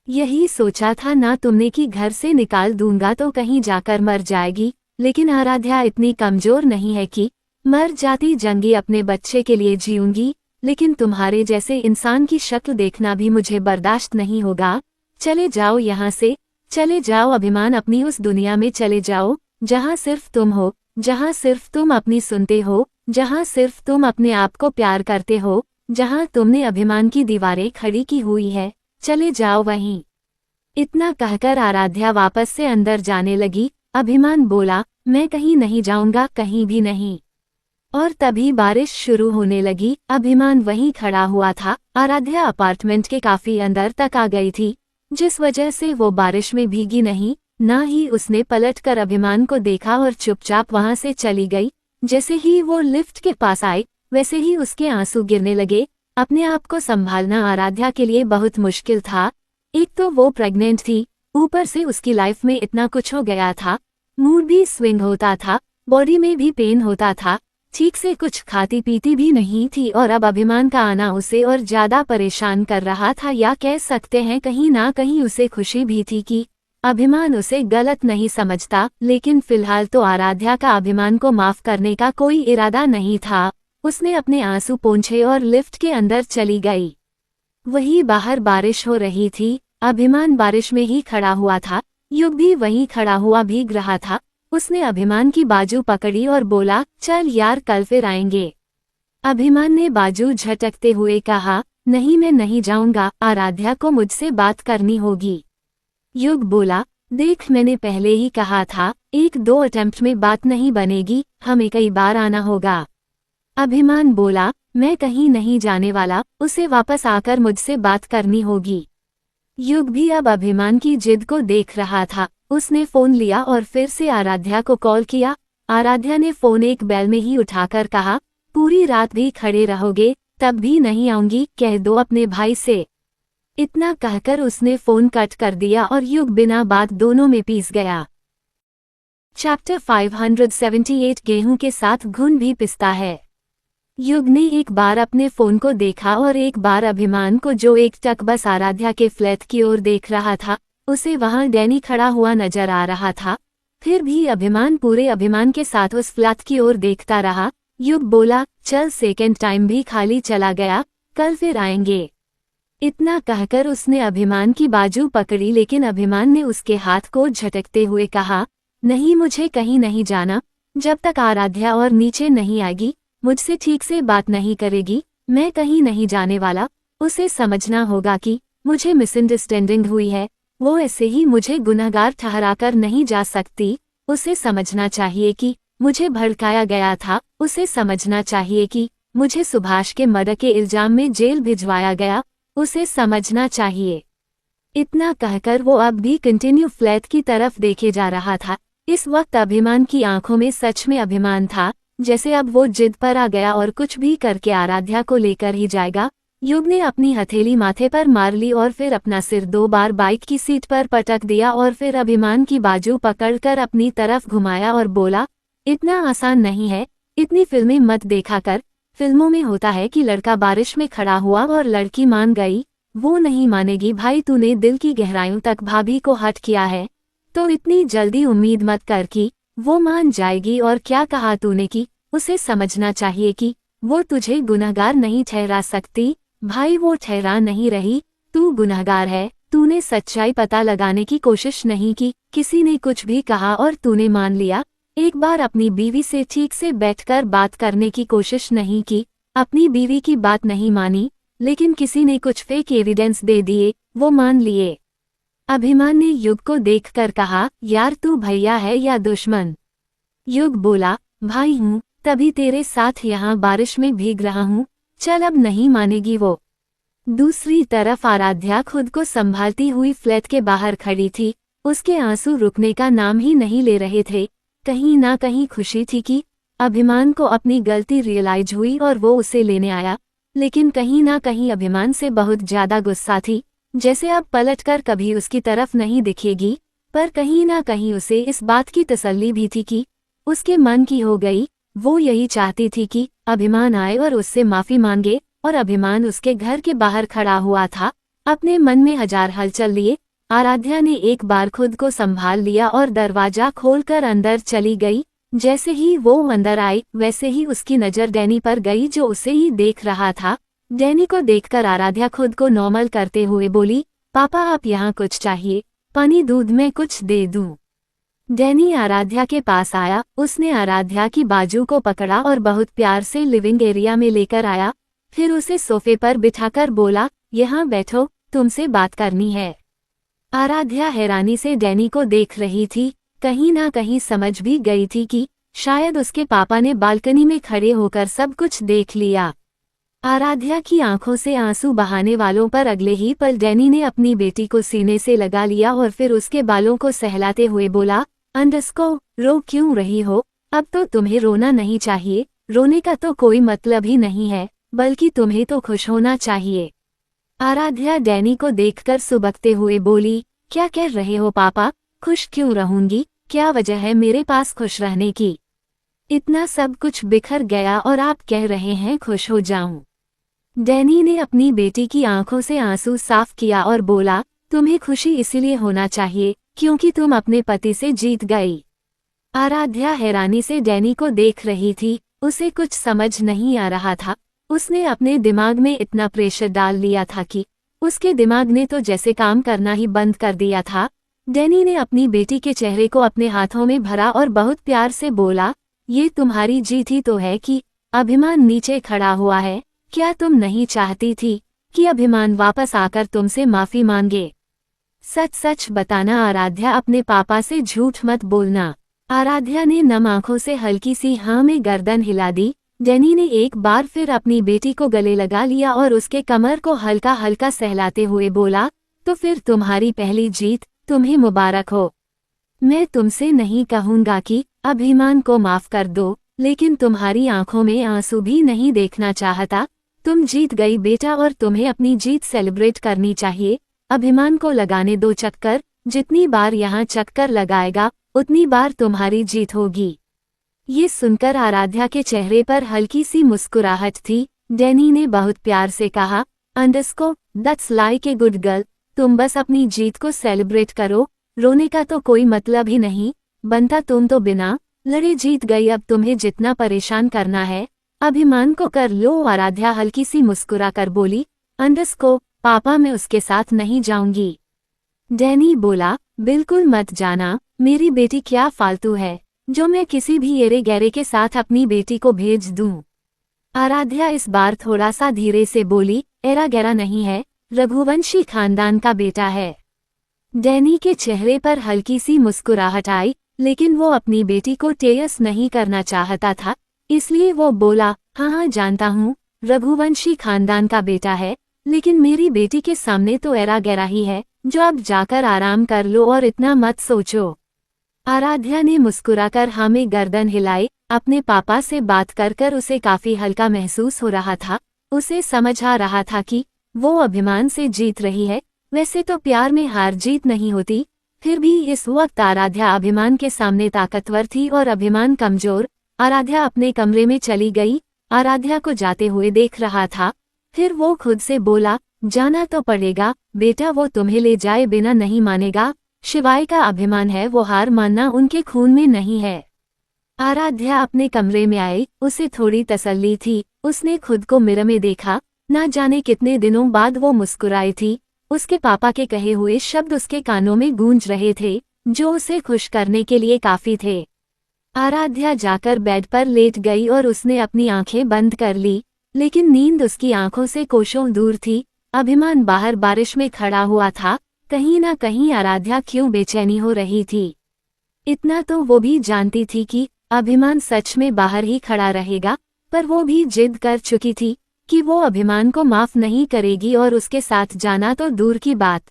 यही सोचा था ना तुमने कि घर से निकाल दूंगा तो कहीं जाकर मर जाएगी। लेकिन आराध्या इतनी कमजोर नहीं है कि मर जाती जंगी अपने बच्चे के लिए जीऊंगी। लेकिन तुम्हारे जैसे इंसान की शक्ल देखना भी मुझे बर्दाश्त नहीं होगा। चले जाओ यहाँ से, चले जाओ अभिमान, अपनी उस दुनिया में चले जाओ जहाँ सिर्फ तुम हो, जहाँ सिर्फ तुम अपनी सुनते हो, जहाँ सिर्फ तुम अपने आप को प्यार करते हो, जहाँ तुमने अभिमान की दीवारें खड़ी की हुई है। चले जाओ वहीं। इतना कहकर आराध्या वापस से अंदर जाने लगी। अभिमान बोला, मैं कहीं नहीं जाऊंगा, कहीं भी नहीं। और तभी बारिश शुरू होने लगी। अभिमान वहीं खड़ा हुआ था। आराध्या अपार्टमेंट के काफी अंदर तक आ गई थी, जिस वजह से वो बारिश में भीगी नहीं। ना ही उसने पलटकर अभिमान को देखा और चुपचाप वहां से चली गई। जैसे ही वो लिफ्ट के पास आई वैसे ही उसके आंसू गिरने लगे। अपने आप को संभालना आराध्या के लिए बहुत मुश्किल था। एक तो वो प्रेग्नेंट थी, ऊपर से उसकी लाइफ में इतना कुछ हो गया था, मूड भी स्विंग होता था, बॉडी में भी पेन होता था, ठीक से कुछ खाती पीती भी नहीं थी और अब अभिमान का आना उसे और ज्यादा परेशान कर रहा था, या कह सकते हैं कहीं ना कहीं उसे खुशी भी थी कि अभिमान उसे गलत नहीं समझता। लेकिन फिलहाल तो आराध्या का अभिमान को माफ करने का कोई इरादा नहीं था। उसने अपने आंसू पोंछे और लिफ्ट के अंदर चली गई। वहीं बाहर बारिश हो रही थी। अभिमान बारिश में ही खड़ा हुआ था, युग भी वहीं खड़ा हुआ भीग रहा था। उसने अभिमान की बाजू पकड़ी और बोला, चल यार कल फिर आएंगे। अभिमान ने बाजू झटकते हुए कहा, नहीं मैं नहीं जाऊंगा, आराध्या को मुझसे बात करनी होगी। युग बोला, देख मैंने पहले ही कहा था, एक दो अटेम्प्ट में बात नहीं बनेगी, हमें कई बार आना होगा। अभिमान बोला, मैं कहीं नहीं जाने वाला, उसे वापस आकर मुझसे बात करनी होगी। युग भी अब अभिमान की जिद को देख रहा था। उसने फोन लिया और फिर से आराध्या को कॉल किया। आराध्या ने फोन एक बेल में ही उठाकर कहा, पूरी रात भी खड़े रहोगे, तब भी नहीं आऊंगी, कह दो अपने भाई से। इतना कहकर उसने फोन कट कर दिया और युग बिना बात दोनों में पीस गया। चैप्टर 578 गेहूं के साथ घुन भी पिसता है। युग ने एक बार अपने फोन को देखा और एक बार अभिमान को, जो एक टक बस आराध्या के फ्लैट की ओर देख रहा था। उसे वहां डैनी खड़ा हुआ नजर आ रहा था। फिर भी अभिमान पूरे अभिमान के साथ उस फ्लैट की ओर देखता रहा। युग बोला, चल सेकेंड टाइम भी खाली चला गया, कल फिर आएंगे। इतना कहकर उसने अभिमान की बाजू पकड़ी, लेकिन अभिमान ने उसके हाथ को झटकते हुए कहा, नहीं मुझे कहीं नहीं जाना, जब तक आराध्या और नीचे नहीं आएगी, मुझसे ठीक से बात नहीं करेगी, मैं कहीं नहीं जाने वाला। उसे समझना होगा कि मुझे मिसअंडरस्टैंडिंग हुई है, वो ऐसे ही मुझे गुनहगार ठहराकर नहीं जा सकती। उसे समझना चाहिए कि मुझे भड़काया गया था। उसे समझना चाहिए कि मुझे सुभाष के मर्डर के इल्जाम में जेल भिजवाया गया। उसे समझना चाहिए। इतना कहकर वो अब भी कंटिन्यू फ्लैट की तरफ देखे जा रहा था। इस वक्त अभिमान की आंखों में सच में अभिमान था, जैसे अब वो जिद पर आ गया और कुछ भी करके आराध्या को लेकर ही जाएगा। युग ने अपनी हथेली माथे पर मार ली और फिर अपना सिर 2 बार बाइक की सीट पर पटक दिया और फिर अभिमान की बाजू पकड़कर अपनी तरफ घुमाया और बोला, इतना आसान नहीं है, इतनी फिल्में मत देखा कर। फिल्मों में होता है कि लड़का बारिश में खड़ा हुआ और लड़की मान गई, वो नहीं मानेगी भाई। तूने दिल की गहराइयों तक भाभी को हर्ट किया है, तो इतनी जल्दी उम्मीद मत कर कि वो मान जाएगी। और क्या कहा तूने कि उसे समझना चाहिए कि वो तुझे गुनहगार नहीं ठहरा सकती। भाई वो ठहरा नहीं रही, तू गुनहगार है। तूने सच्चाई पता लगाने की कोशिश नहीं की, किसी ने कुछ भी कहा और तूने मान लिया। एक बार अपनी बीवी से ठीक से बैठकर बात करने की कोशिश नहीं की, अपनी बीवी की बात नहीं मानी, लेकिन किसी ने कुछ फेक एविडेंस दे दिए, वो मान लिए। अभिमान ने युग को देखकर कहा, यार तू भैया है या दुश्मन? युग बोला, भाई हूँ, तभी तेरे साथ यहाँ बारिश में भीग रहा हूँ, चल अब नहीं मानेगी वो। दूसरी तरफ आराध्या खुद को संभालती हुई फ्लैट के बाहर खड़ी थी। उसके आंसू रुकने का नाम ही नहीं ले रहे थे। कहीं ना कहीं खुशी थी कि अभिमान को अपनी गलती रियलाइज हुई और वो उसे लेने आया, लेकिन कहीं ना कहीं अभिमान से बहुत ज्यादा गुस्सा थी, जैसे अब पलटकर कभी उसकी तरफ नहीं दिखेगी। पर कहीं ना कहीं उसे इस बात की तसल्ली भी थी कि उसके मन की हो गई। वो यही चाहती थी कि अभिमान आए और उससे माफी मांगे, और अभिमान उसके घर के बाहर खड़ा हुआ था, अपने मन में हजार हलचल लिए। आराध्या ने एक बार खुद को संभाल लिया और दरवाजा खोलकर अंदर चली गई। जैसे ही वो अंदर आई वैसे ही उसकी नजर डैनी पर गई, जो उसे ही देख रहा था। डैनी को देखकर आराध्या खुद को नॉर्मल करते हुए बोली, पापा आप यहाँ कुछ चाहिए? पानी दूध में कुछ दे दूं? डैनी आराध्या के पास आया। उसने आराध्या की बाजू को पकड़ा और बहुत प्यार से लिविंग एरिया में लेकर आया। फिर उसे सोफे पर बिठाकर बोला, यहाँ बैठो, तुमसे बात करनी है। आराध्या हैरानी से डैनी को देख रही थी। कहीं ना कहीं समझ भी गई थी कि शायद उसके पापा ने बालकनी में खड़े होकर सब कुछ देख लिया। आराध्या की आंखों से आंसू बहाने वालों पर अगले ही पल डैनी ने अपनी बेटी को सीने से लगा लिया और फिर उसके बालों को सहलाते हुए बोला, अंडस्को रो क्यों रही हो? अब तो तुम्हें रोना नहीं चाहिए, रोने का तो कोई मतलब ही नहीं है, बल्कि तुम्हें तो खुश होना चाहिए। आराध्या डैनी को देखकर सुबकते हुए बोली, क्या कह रहे हो पापा, खुश क्यों रहूंगी, क्या वजह है मेरे पास खुश रहने की? इतना सब कुछ बिखर गया और आप कह रहे हैं खुश हो जाऊं। डैनी ने अपनी बेटी की आंखों से आंसू साफ किया और बोला, तुम्हें खुशी इसीलिए होना चाहिए क्योंकि तुम अपने पति से जीत गई। आराध्या हैरानी से डैनी को देख रही थी, उसे कुछ समझ नहीं आ रहा था। उसने अपने दिमाग में इतना प्रेशर डाल लिया था कि उसके दिमाग ने तो जैसे काम करना ही बंद कर दिया था। डैनी ने अपनी बेटी के चेहरे को अपने हाथों में भरा और बहुत प्यार से बोला, ये तुम्हारी जीत ही तो है कि अभिमान नीचे खड़ा हुआ है। क्या तुम नहीं चाहती थी कि अभिमान वापस आकर तुमसे माफी मांगे? सच सच बताना आराध्या, अपने पापा से झूठ मत बोलना। आराध्या ने नम आंखों से हल्की सी हाँ में गर्दन हिला दी। डैनी ने एक बार फिर अपनी बेटी को गले लगा लिया और उसके कमर को हल्का हल्का सहलाते हुए बोला, तो फिर तुम्हारी पहली जीत तुम्हें मुबारक हो। मैं तुमसे नहीं कहूंगा कि अभिमान को माफ कर दो, लेकिन तुम्हारी आंखों में आंसू भी नहीं देखना चाहता। तुम जीत गई बेटा और तुम्हें अपनी जीत सेलिब्रेट करनी चाहिए। अभिमान को लगाने दो चक्कर, जितनी बार यहाँ चक्कर लगाएगा उतनी बार तुम्हारी जीत होगी। ये सुनकर आराध्या के चेहरे पर हल्की सी मुस्कुराहट थी। डैनी ने बहुत प्यार से कहा, अंडरस्को that's like a good girl, तुम बस अपनी जीत को सेलिब्रेट करो, रोने का तो कोई मतलब ही नहीं बनता। तुम तो बिना लड़े जीत गई, अब तुम्हें जितना परेशान करना है अभिमान को कर लो। आराध्या हल्की सी मुस्कुरा कर बोली, अंडरस्को पापा मैं उसके साथ नहीं जाऊंगी। डैनी बोला, बिल्कुल मत जाना, मेरी बेटी क्या फालतू है जो मैं किसी भी एरे गैरे के साथ अपनी बेटी को भेज दूं। आराध्या इस बार थोड़ा सा धीरे से बोली, एरा गैरा नहीं है, रघुवंशी खानदान का बेटा है। डैनी के चेहरे पर हल्की सी मुस्कुराहट आई, लेकिन वो अपनी बेटी को टेयस नहीं करना चाहता था, इसलिए वो बोला, हाँ हाँ जानता हूँ रघुवंशी खानदान का बेटा है, लेकिन मेरी बेटी के सामने तो एरा गैरा ही है, जो अब जाकर आराम कर लो और इतना मत सोचो। आराध्या ने मुस्कुराकर हाँ में गर्दन हिलाई। अपने पापा से बात कर कर उसे काफी हल्का महसूस हो रहा था। उसे समझ आ रहा था कि वो अभिमान से जीत रही है। वैसे तो प्यार में हार जीत नहीं होती, फिर भी इस वक्त आराध्या अभिमान के सामने ताकतवर थी और अभिमान कमजोर। आराध्या अपने कमरे में चली गई। आराध्या को जाते हुए देख रहा था, फिर वो खुद से बोला, जाना तो पड़ेगा बेटा, वो तुम्हें ले जाए बिना नहीं मानेगा। शिवाय का अभिमान है, वो हार मानना उनके खून में नहीं है। आराध्या अपने कमरे में आई, उसे थोड़ी तसल्ली थी। उसने खुद को मिरर में देखा, ना जाने कितने दिनों बाद वो मुस्कुराई थी। उसके पापा के कहे हुए शब्द उसके कानों में गूंज रहे थे, जो उसे खुश करने के लिए काफी थे। आराध्या जाकर बेड पर लेट गई और उसने अपनी आंखें बंद कर ली, लेकिन नींद उसकी आंखों से कोसों दूर थी। अभिमान बाहर बारिश में खड़ा हुआ था। कहीं ना कहीं आराध्या क्यों बेचैनी हो रही थी, इतना तो वो भी जानती थी कि अभिमान सच में बाहर ही खड़ा रहेगा, पर वो भी जिद कर चुकी थी कि वो अभिमान को माफ नहीं करेगी और उसके साथ जाना तो दूर की बात।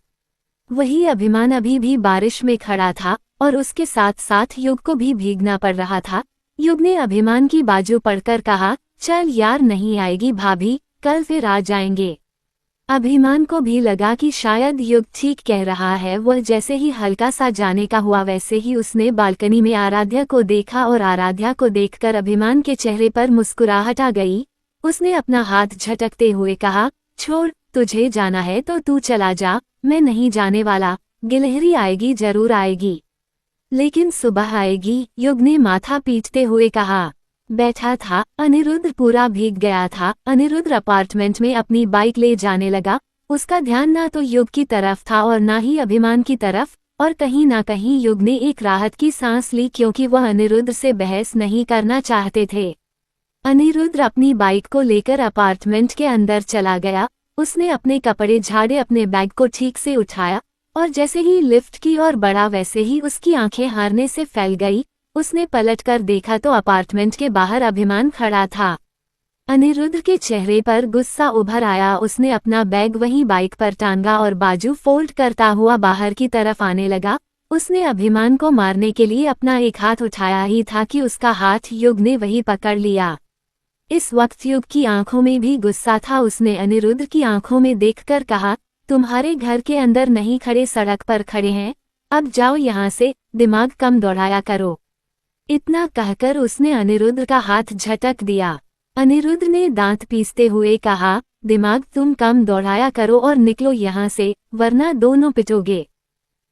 वही अभिमान अभी भी बारिश में खड़ा था और उसके साथ साथ युग को भी भीगना पड़ रहा था। युग ने अभिमान की बाजू पढ़कर कहा, चल यार नहीं आएगी भाभी, कल फिर आ जाएंगे। अभिमान को भी लगा कि शायद युग ठीक कह रहा है। वह जैसे ही हल्का सा जाने का हुआ, वैसे ही उसने बालकनी में आराध्या को देखा और आराध्या को देखकर अभिमान के चेहरे पर मुस्कुराहट आ गई। उसने अपना हाथ झटकते हुए कहा, छोड़, तुझे जाना है तो तू चला जा, मैं नहीं जाने वाला। गिलहरी आएगी जरूर आएगी, लेकिन सुबह आएगी, युग ने माथा पीटते हुए कहा। बैठा था अनिरुद्ध पूरा भीग गया था। अनिरुद्ध अपार्टमेंट में अपनी बाइक ले जाने लगा। उसका ध्यान ना तो युग की तरफ था और ना ही अभिमान की तरफ, और कहीं ना कहीं युग ने एक राहत की सांस ली, क्योंकि वह अनिरुद्ध से बहस नहीं करना चाहते थे। अनिरुद्ध अपनी बाइक को लेकर अपार्टमेंट के अंदर चला गया। उसने अपने कपड़े झाड़े, अपने बैग को ठीक से उठाया और जैसे ही लिफ्ट की ओर बढ़ा, वैसे ही उसकी आंखें हारने से फैल गई। उसने पलटकर देखा तो अपार्टमेंट के बाहर अभिमान खड़ा था। अनिरुद्ध के चेहरे पर गुस्सा उभर आया। उसने अपना बैग वहीं बाइक पर टांगा और बाजू फोल्ड करता हुआ बाहर की तरफ आने लगा। उसने अभिमान को मारने के लिए अपना एक हाथ उठाया ही था कि उसका हाथ युग ने वही पकड़ लिया। इस वक्त युग की आंखों में भी गुस्सा था। उसने अनिरुद्ध की आंखों में देखकर कहा, तुम्हारे घर के अंदर नहीं खड़े, सड़क पर खड़े हैं, अब जाओ यहाँ से, दिमाग कम दौड़ाया करो। इतना कहकर उसने अनिरुद्ध का हाथ झटक दिया। अनिरुद्ध ने दांत पीसते हुए कहा, दिमाग तुम कम दौड़ाया करो और निकलो यहाँ से, वरना दोनों पिटोगे।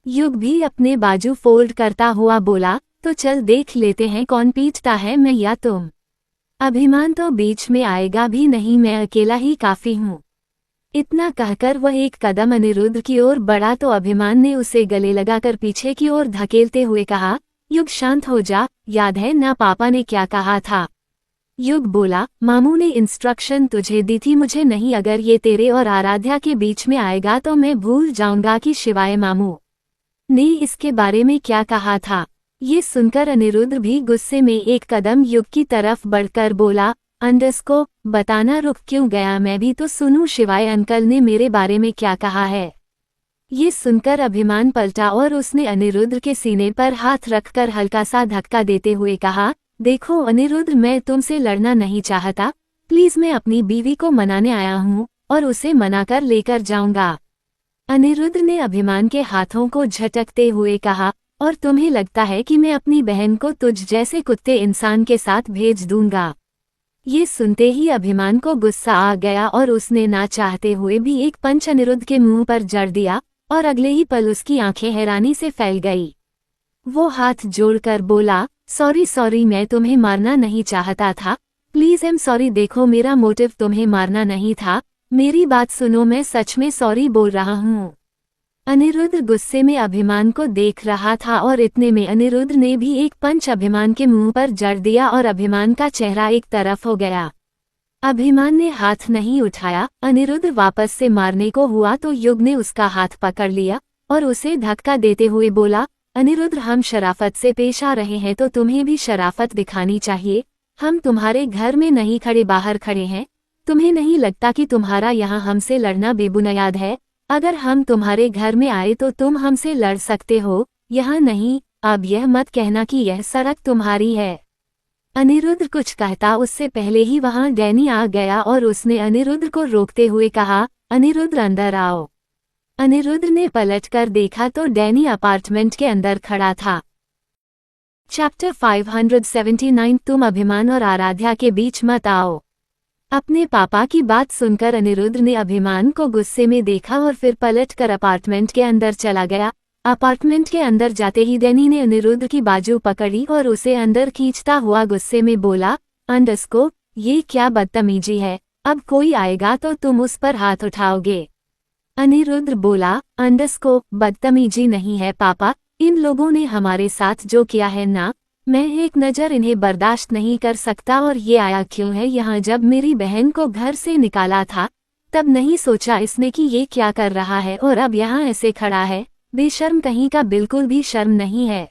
युग भी अपने बाजू फोल्ड करता हुआ बोला, तो चल देख लेते हैं कौन पीटता है, मैं या तुम। अभिमान तो बीच में आएगा भी नहीं, मैं अकेला ही काफी हूँ। इतना कहकर वह एक कदम अनिरुद्ध की ओर बढ़ा तो अभिमान ने उसे गले लगाकर पीछे की ओर धकेलते हुए कहा, युग शांत हो जा, याद है ना पापा ने क्या कहा था। युग बोला, मामू ने इंस्ट्रक्शन तुझे दी थी, मुझे नहीं। अगर ये तेरे और आराध्या के बीच में आएगा तो मैं भूल जाऊंगा कि शिवाय मामू ने इसके बारे में क्या कहा था। ये सुनकर अनिरुद्ध भी गुस्से में एक कदम युग की तरफ बढ़कर बोला, अंडस्को बताना रुक क्यों गया, मैं भी तो सुनूं शिवाय अंकल ने मेरे बारे में क्या कहा है। ये सुनकर अभिमान पलटा और उसने अनिरुद्ध के सीने पर हाथ रखकर हल्का सा धक्का देते हुए कहा, देखो अनिरुद्ध, मैं तुमसे लड़ना नहीं चाहता, प्लीज मैं अपनी बीवी को मनाने आया हूँ और उसे मनाकर लेकर जाऊंगा। अनिरुद्ध ने अभिमान के हाथों को झटकते हुए कहा, और तुम्हें लगता है कि मैं अपनी बहन को तुझ जैसे कुत्ते इंसान के साथ भेज दूंगा। ये सुनते ही अभिमान को गुस्सा आ गया और उसने ना चाहते हुए भी एक पंच अनिरुद्ध के मुंह पर जड़ दिया और अगले ही पल उसकी आंखें हैरानी से फैल गई। वो हाथ जोड़कर बोला, सॉरी, मैं तुम्हें मारना नहीं चाहता था, प्लीज एम सॉरी, देखो मेरा मोटिव तुम्हें मारना नहीं था, मेरी बात सुनो, मैं सच में सॉरी बोल रहा हूँ। अनिरुद्ध गुस्से में अभिमान को देख रहा था और इतने में अनिरुद्ध ने भी एक पंच अभिमान के मुंह पर जड़ दिया और अभिमान का चेहरा एक तरफ हो गया। अभिमान ने हाथ नहीं उठाया। अनिरुद्ध वापस से मारने को हुआ तो युग ने उसका हाथ पकड़ लिया और उसे धक्का देते हुए बोला, अनिरुद्ध, हम शराफत से पेश आ रहे हैं तो तुम्हें भी शराफत दिखानी चाहिए। हम तुम्हारे घर में नहीं खड़े, बाहर खड़े हैं। तुम्हें नहीं लगता कि तुम्हारा यहाँ हमसे लड़ना बेबुनियाद है? अगर हम तुम्हारे घर में आए तो तुम हमसे लड़ सकते हो, यहाँ नहीं। अब यह मत कहना कि यह सड़क तुम्हारी है। अनिरुद्ध कुछ कहता उससे पहले ही वहां डैनी आ गया और उसने अनिरुद्ध को रोकते हुए कहा, अनिरुद्ध अंदर आओ। अनिरुद्ध ने पलटकर देखा तो डैनी अपार्टमेंट के अंदर खड़ा था। चैप्टर 579 तुम अभिमान और आराध्या के बीच मत आओ। अपने पापा की बात सुनकर अनिरुद्ध ने अभिमान को गुस्से में देखा और फिर पलटकर अपार्टमेंट के अंदर चला गया। अपार्टमेंट के अंदर जाते ही डैनी ने अनिरुद्ध की बाजू पकड़ी और उसे अंदर खींचता हुआ गुस्से में बोला, अंडस्को, ये क्या बदतमीजी है? अब कोई आएगा तो तुम उस पर हाथ उठाओगे। अनिरुद्ध बोला, अंडस्को, बदतमीजी नहीं है पापा, इन लोगों ने हमारे साथ जो किया है ना, मैं एक नज़र इन्हें बर्दाश्त नहीं कर सकता। और ये आया क्यों है यहाँ? जब मेरी बहन को घर से निकाला था तब नहीं सोचा इसने कि ये क्या कर रहा है और अब यहाँ ऐसे खड़ा है, बेशर्म कहीं का, बिल्कुल भी शर्म नहीं है।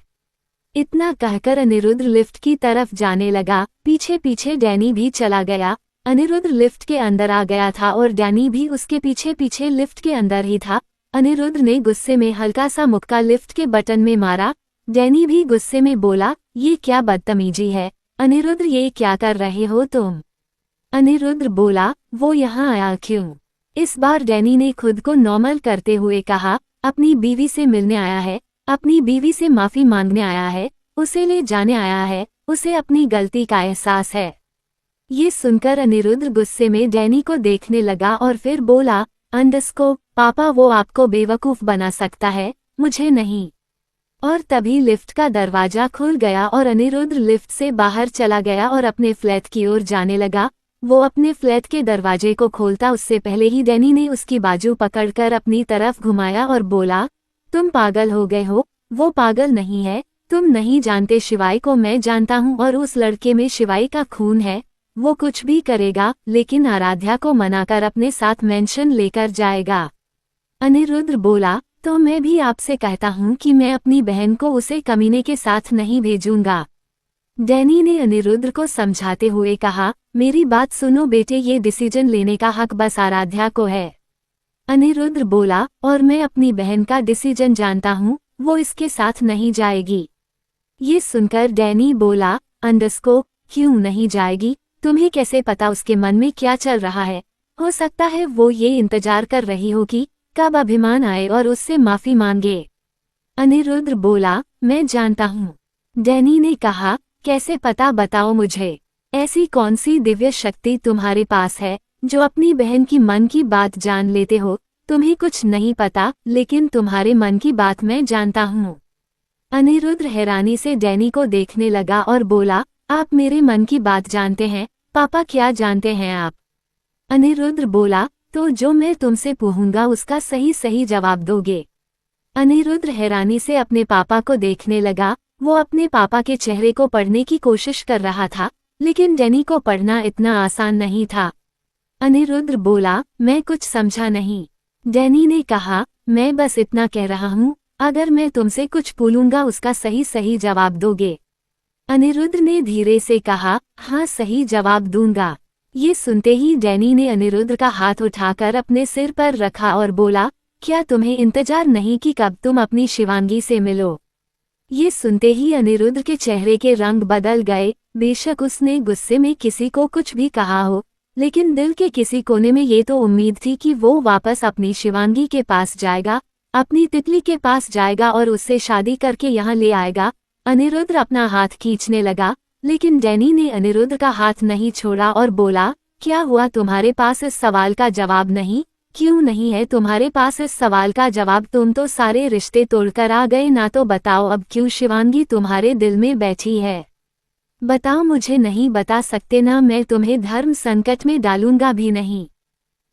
इतना कहकर अनिरुद्ध लिफ्ट की तरफ जाने लगा। पीछे पीछे डैनी भी चला गया। अनिरुद्ध लिफ्ट के अंदर आ गया था और डैनी भी उसके पीछे पीछे लिफ्ट के अंदर ही था। अनिरुद्ध ने गुस्से में हल्का सा मुक्का लिफ्ट के बटन में मारा। डैनी भी गुस्से में बोला, ये क्या बदतमीजी है अनिरुद्ध, ये क्या कर रहे हो तुम? अनिरुद्ध बोला, वो यहाँ आया क्यों? इस बार डैनी ने खुद को नॉर्मल करते हुए कहा, अपनी बीवी से मिलने आया है, अपनी बीवी से माफी मांगने आया है, उसे ले जाने आया है, उसे अपनी गलती का एहसास है। ये सुनकर अनिरुद्ध गुस्से में डैनी को देखने लगा और फिर बोला, अंडस्को, पापा वो आपको बेवकूफ बना सकता है, मुझे नहीं। और तभी लिफ्ट का दरवाजा खुल गया और अनिरुद्ध लिफ्ट से बाहर चला गया और अपने फ्लैट की ओर जाने लगा। वो अपने फ्लैट के दरवाजे को खोलता उससे पहले ही डैनी ने उसकी बाजू पकड़कर अपनी तरफ घुमाया और बोला, तुम पागल हो गए हो? वो पागल नहीं है, तुम नहीं जानते शिवाय को मैं जानता हूँ और उस लड़के में शिवाय का खून है। वो कुछ भी करेगा लेकिन आराध्या को मनाकर अपने साथ मेंशन लेकर जाएगा। अनिरुद्ध बोला, तो मैं भी आपसे कहता हूँ कि मैं अपनी बहन को उसे कमीने के साथ नहीं भेजूंगा। डैनी ने अनिरुद्ध को समझाते हुए कहा, मेरी बात सुनो बेटे, ये डिसीजन लेने का हक बस आराध्या को है। अनिरुद्ध बोला, और मैं अपनी बहन का डिसीजन जानता हूँ, वो इसके साथ नहीं जाएगी। ये सुनकर डैनी बोला, अंडरस्को, क्यों नहीं जाएगी? तुम्हें कैसे पता उसके मन में क्या चल रहा है? हो सकता है वो ये इंतजार कर रही हो कि कब अभिमान आए और उससे माफी मांगे। अनिरुद्ध बोला, मैं जानता हूँ। डैनी ने कहा, कैसे पता, बताओ मुझे। ऐसी कौन सी दिव्य शक्ति तुम्हारे पास है जो अपनी बहन की मन की बात जान लेते हो? तुम्हें कुछ नहीं पता, लेकिन तुम्हारे मन की बात मैं जानता हूँ। अनिरुद्ध हैरानी से डैनी को देखने लगा और बोला, आप मेरे मन की बात जानते हैं? पापा क्या जानते हैं आप? अनिरुद्ध बोला, तो जो मैं तुमसे पूछूंगा उसका सही सही जवाब दोगे। अनिरुद्ध हैरानी से अपने पापा को देखने लगा। वो अपने पापा के चेहरे को पढ़ने की कोशिश कर रहा था, लेकिन डैनी को पढ़ना इतना आसान नहीं था। अनिरुद्ध बोला, मैं कुछ समझा नहीं। डैनी ने कहा, मैं बस इतना कह रहा हूँ, अगर मैं तुमसे कुछ पूछूंगा उसका सही सही जवाब दोगे? अनिरुद्ध ने धीरे से कहा, हाँ सही जवाब दूंगा। ये सुनते ही डैनी ने अनिरुद्ध का हाथ उठाकर अपने सिर पर रखा और बोला, क्या तुम्हें इंतजार नहीं कि कब तुम अपनी शिवांगी से मिलो? ये सुनते ही अनिरुद्ध के चेहरे के रंग बदल गए। बेशक उसने गुस्से में किसी को कुछ भी कहा हो, लेकिन दिल के किसी कोने में ये तो उम्मीद थी कि वो वापस अपनी शिवांगी के पास जाएगा, अपनी तितली के पास जाएगा और उससे शादी करके यहाँ ले आएगा। अनिरुद्ध अपना हाथ खींचने लगा, लेकिन डैनी ने अनिरुद्ध का हाथ नहीं छोड़ा और बोला, क्या हुआ, तुम्हारे पास इस सवाल का जवाब नहीं? क्यों नहीं है तुम्हारे पास इस सवाल का जवाब? तुम तो सारे रिश्ते तोड़कर आ गए ना, तो बताओ अब क्यों शिवांगी तुम्हारे दिल में बैठी है? बताओ मुझे। नहीं बता सकते ना? मैं तुम्हें धर्म संकट में डालूंगा भी नहीं।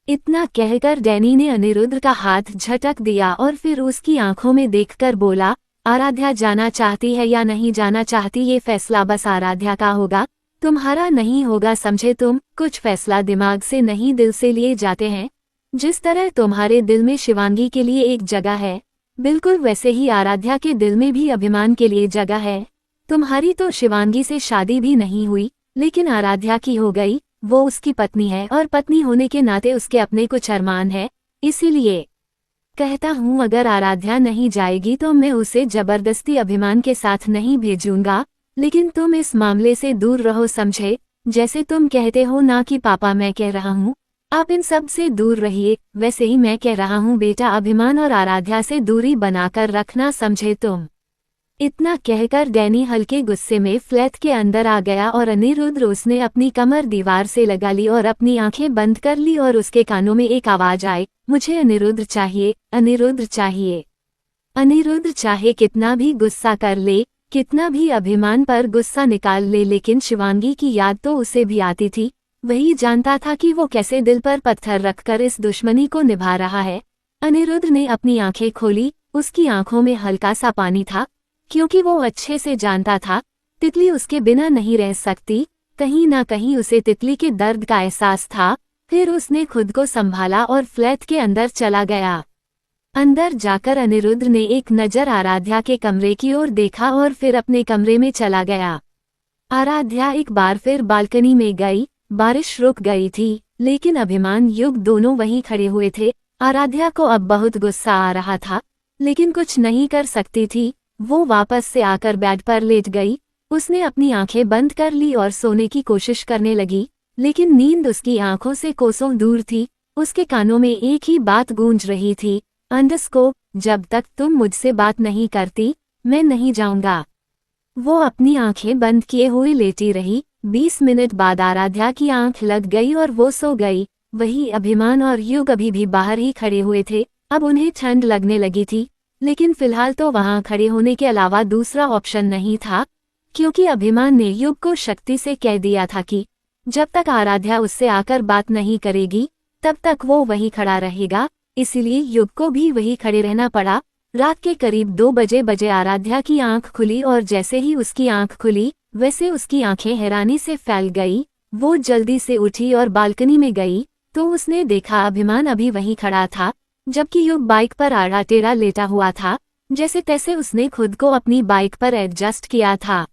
इतना कहकर डैनी ने अनिरुद्ध का हाथ झटक दिया और फिर उसकी आंखों में देखकर बोला, आराध्या जाना चाहती है या नहीं जाना चाहती ये फैसला बस आराध्या का होगा, तुम्हारा नहीं होगा, समझे? तुम कुछ फैसला दिमाग से नहीं दिल से लिए जाते हैं। जिस तरह तुम्हारे दिल में शिवांगी के लिए एक जगह है, बिल्कुल वैसे ही आराध्या के दिल में भी अभिमान के लिए जगह है। तुम्हारी तो शिवांगी से शादी भी नहीं हुई, लेकिन आराध्या की हो गई। वो उसकी पत्नी है और पत्नी होने के नाते उसके अपने कुछ अरमान है। इसीलिए कहता हूँ, अगर आराध्या नहीं जाएगी तो मैं उसे जबरदस्ती अभिमान के साथ नहीं भेजूंगा, लेकिन तुम इस मामले से दूर रहो, समझे? जैसे तुम कहते हो ना कि पापा, मैं कह रहा हूँ आप इन सब से दूर रहिए, वैसे ही मैं कह रहा हूँ बेटा, अभिमान और आराध्या से दूरी बनाकर रखना, समझे तुम? इतना कहकर डैनी हल्के गुस्से में फ्लैट के अंदर आ गया और अनिरुद्ध उसने अपनी कमर दीवार से लगा ली और अपनी आंखें बंद कर ली और उसके कानों में एक आवाज आई, मुझे अनिरुद्ध चाहिए, अनिरुद्ध चाहिए। अनिरुद्ध चाहे कितना भी गुस्सा कर ले, कितना भी अभिमान पर गुस्सा निकाल ले, लेकिन शिवांगी की याद तो उसे भी आती थी। वही जानता था कि वो कैसे दिल पर पत्थर रखकर इस दुश्मनी को निभा रहा है। अनिरुद्ध ने अपनी आंखें खोली। उसकी आंखों में हल्का सा पानी था, क्योंकि वो अच्छे से जानता था तितली उसके बिना नहीं रह सकती। कहीं ना कहीं उसे तितली के दर्द का एहसास था। फिर उसने खुद को संभाला और फ्लैट के अंदर चला गया। अंदर जाकर अनिरुद्ध ने एक नज़र आराध्या के कमरे की ओर देखा और फिर अपने कमरे में चला गया। आराध्या एक बार फिर बालकनी में गई। बारिश रुक गई थी, लेकिन अभिमान युग दोनों वहीं खड़े हुए थे। आराध्या को अब बहुत गुस्सा आ रहा था, लेकिन कुछ नहीं कर सकती थी। वो वापस से आकर बेड पर लेट गई। उसने अपनी आंखें बंद कर ली और सोने की कोशिश करने लगी, लेकिन नींद उसकी आंखों से कोसों दूर थी। उसके कानों में एक ही बात गूंज रही थी, अंडरस्को, जब तक तुम मुझसे बात नहीं करती मैं नहीं जाऊंगा। वो अपनी आंखें बंद किए हुए लेटी रही। 20 मिनट बाद आराध्या की आंख लग गई और वो सो गई। वही अभिमान और युग अभी भी बाहर ही खड़े हुए थे। अब उन्हें ठंड लगने लगी थी, लेकिन फिलहाल तो वहां खड़े होने के अलावा दूसरा ऑप्शन नहीं था, क्योंकि अभिमान ने युग को शक्ति से कह दिया था कि जब तक आराध्या उससे आकर बात नहीं करेगी तब तक वो वहीं खड़ा रहेगा। इसीलिए युग को भी वहीं खड़े रहना पड़ा। रात के करीब 2 बजे आराध्या की आंख खुली और जैसे ही उसकी आंख खुली वैसे उसकी आंखें हैरानी से फैल गई। वो जल्दी से उठी और बालकनी में गई तो उसने देखा अभिमान अभी वहीं खड़ा था, जबकि युग बाइक पर आड़ा टेढ़ा लेटा हुआ था। जैसे तैसे उसने खुद को अपनी बाइक पर एडजस्ट किया था।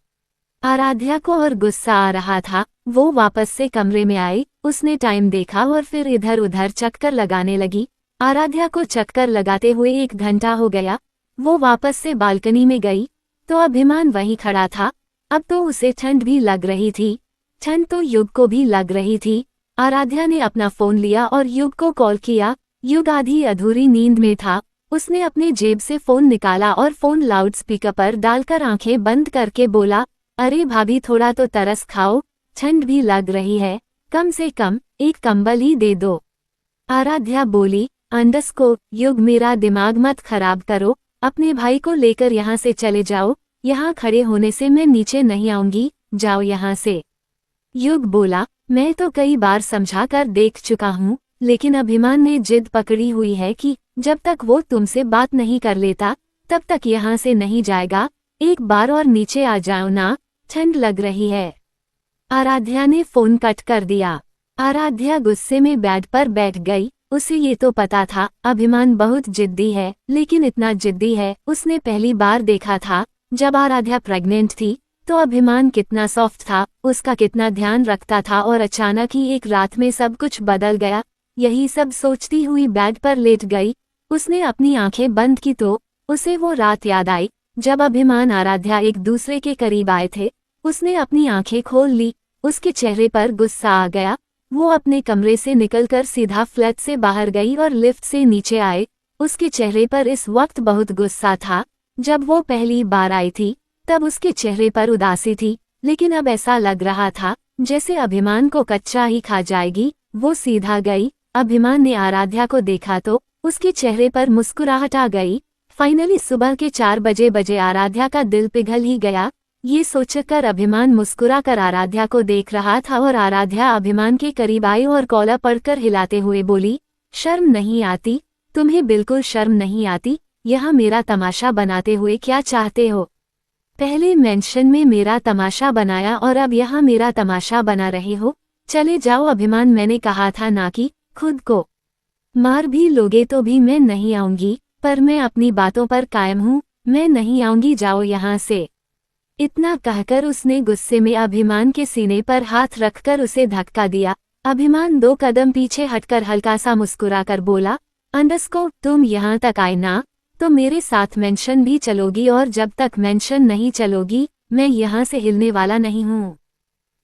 आराध्या को और गुस्सा आ रहा था। वो वापस से कमरे में आई। उसने टाइम देखा और फिर इधर उधर चक्कर लगाने लगी। आराध्या को चक्कर लगाते हुए 1 घंटा हो गया। वो वापस से बालकनी में गई तो अभिमान वहीं खड़ा था। अब तो उसे ठंड भी लग रही थी। ठंड तो युग को भी लग रही थी। आराध्या ने अपना फोन लिया और युग को कॉल किया। युग आधी अधूरी नींद में था। उसने अपने जेब से फोन निकाला और फोन लाउड स्पीकर पर डालकर आंखें बंद करके बोला, अरे भाभी थोड़ा तो तरस खाओ, ठंड भी लग रही है, कम से कम एक कंबल ही दे दो। आराध्या बोली, युग मेरा दिमाग मत खराब करो, अपने भाई को लेकर यहाँ से चले जाओ, यहाँ खड़े होने से मैं नीचे नहीं आऊंगी, जाओ यहाँ से। युग बोला, मैं तो कई बार समझा कर देख चुका हूँ, लेकिन अभिमान ने जिद पकड़ी हुई है कि जब तक वो तुमसे बात नहीं कर लेता तब तक यहाँ से नहीं जाएगा, एक बार और नीचे आ जाओ ना, ठंड लग रही है। आराध्या ने फोन कट कर दिया। आराध्या गुस्से में बेड पर बैठ गई। उसे ये तो पता था अभिमान बहुत जिद्दी है, लेकिन इतना जिद्दी है उसने पहली बार देखा था। जब आराध्या प्रेग्नेंट थी तो अभिमान कितना सॉफ्ट था, उसका कितना ध्यान रखता था, और अचानक ही एक रात में सब कुछ बदल गया। यही सब सोचती हुई बेड पर लेट गई। उसने अपनी आंखें बंद की तो उसे वो रात याद आई जब अभिमान आराध्या एक दूसरे के करीब आए थे। उसने अपनी आंखें खोल ली। उसके चेहरे पर गुस्सा आ गया। वो अपने कमरे से निकलकर सीधा फ्लैट से बाहर गई और लिफ्ट से नीचे आए। उसके चेहरे पर इस वक्त बहुत गुस्सा था। जब वो पहली बार आई थी तब उसके चेहरे पर उदासी थी, लेकिन अब ऐसा लग रहा था जैसे अभिमान को कच्चा ही खा जाएगी। वो सीधा गई। अभिमान ने आराध्या को देखा तो उसके चेहरे पर मुस्कुराहट आ गई। फाइनली सुबह के 4 बजे आराध्या का दिल पिघल ही गया। ये सोचकर अभिमान मुस्कुराकर आराध्या को देख रहा था और आराध्या अभिमान के करीब आई और कॉलर पकड़कर हिलाते हुए बोली, शर्म नहीं आती? तुम्हें बिल्कुल शर्म नहीं आती? यहाँ मेरा तमाशा बनाते हुए क्या चाहते हो? पहले मेंशन में मेरा तमाशा बनाया और अब यहाँ मेरा तमाशा बना रहे हो? चले जाओ अभिमान, मैंने कहा था ना कि खुद को मार भी लोगे तो भी मैं नहीं आऊंगी, पर मैं अपनी बातों पर कायम हूँ, मैं नहीं आऊंगी, जाओ यहाँ से। इतना कहकर उसने गुस्से में अभिमान के सीने पर हाथ रखकर उसे धक्का दिया। अभिमान 2 कदम पीछे हटकर हल्का सा मुस्कुराकर बोला, तुम यहाँ तक आए ना तो मेरे साथ मेंशन भी चलोगी, और जब तक मेंशन नहीं चलोगी मैं यहाँ से हिलने वाला नहीं हूँ।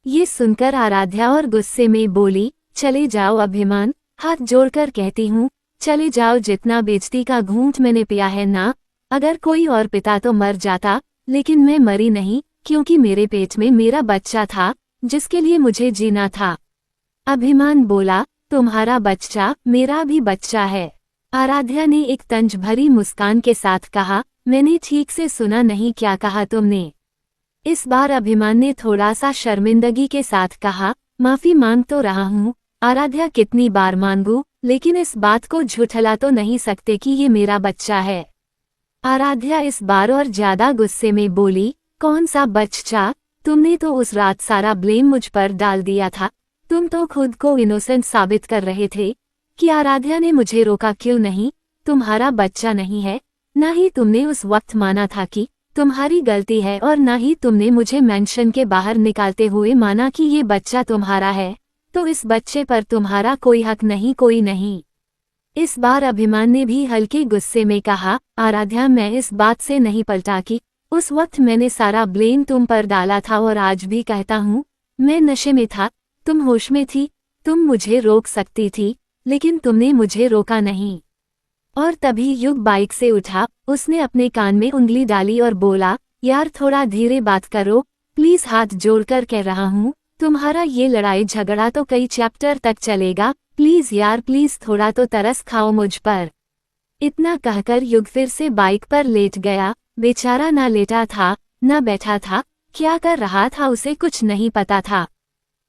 ये सुनकर आराध्या और गुस्से में बोली, चले जाओ अभिमान, हाथ जोड़कर कहती हूँ, चले जाओ। जितना बेइज्जती का घूंट मैंने पिया है ना, अगर कोई और पिता तो मर जाता, लेकिन मैं मरी नहीं, क्योंकि मेरे पेट में मेरा बच्चा था जिसके लिए मुझे जीना था। अभिमान बोला, तुम्हारा बच्चा मेरा भी बच्चा है। आराध्या ने एक तंज भरी मुस्कान के साथ कहा, मैंने ठीक से सुना नहीं, क्या कहा तुमने? इस बार अभिमान ने थोड़ा सा शर्मिंदगी के साथ कहा, माफी मांग तो रहा हूँ आराध्या, कितनी बार मांगू, लेकिन इस बात को झुठला तो नहीं सकते कि ये मेरा बच्चा है। आराध्या इस बार और ज्यादा गुस्से में बोली, कौन सा बच्चा? तुमने तो उस रात सारा ब्लेम मुझ पर डाल दिया था। तुम तो खुद को इनोसेंट साबित कर रहे थे कि आराध्या ने मुझे रोका क्यों नहीं? तुम्हारा बच्चा नहीं है। न ही तुमने उस वक्त माना था कि तुम्हारी गलती है, और न ही तुमने मुझे मेंशन के बाहर निकालते हुए माना कि ये बच्चा तुम्हारा है। तो इस बच्चे पर तुम्हारा कोई हक नहीं, कोई नहीं। इस बार अभिमान ने भी हल्के गुस्से में कहा, आराध्या मैं इस बात से नहीं पलटा कि उस वक्त मैंने सारा ब्लेम तुम पर डाला था, और आज भी कहता हूँ मैं नशे में था, तुम होश में थी, तुम मुझे रोक सकती थी, लेकिन तुमने मुझे रोका नहीं। और तभी युग बाइक से उठा। उसने अपने कान में उंगली डाली और बोला, यार थोड़ा धीरे बात करो प्लीज, हाथ जोड़कर कह रहा हूँ, तुम्हारा ये लड़ाई झगड़ा तो कई चैप्टर तक चलेगा, प्लीज यार प्लीज, थोड़ा तो तरस खाओ मुझ पर। इतना कहकर युग फिर से बाइक पर लेट गया। बेचारा ना लेटा था न बैठा था, क्या कर रहा था उसे कुछ नहीं पता था।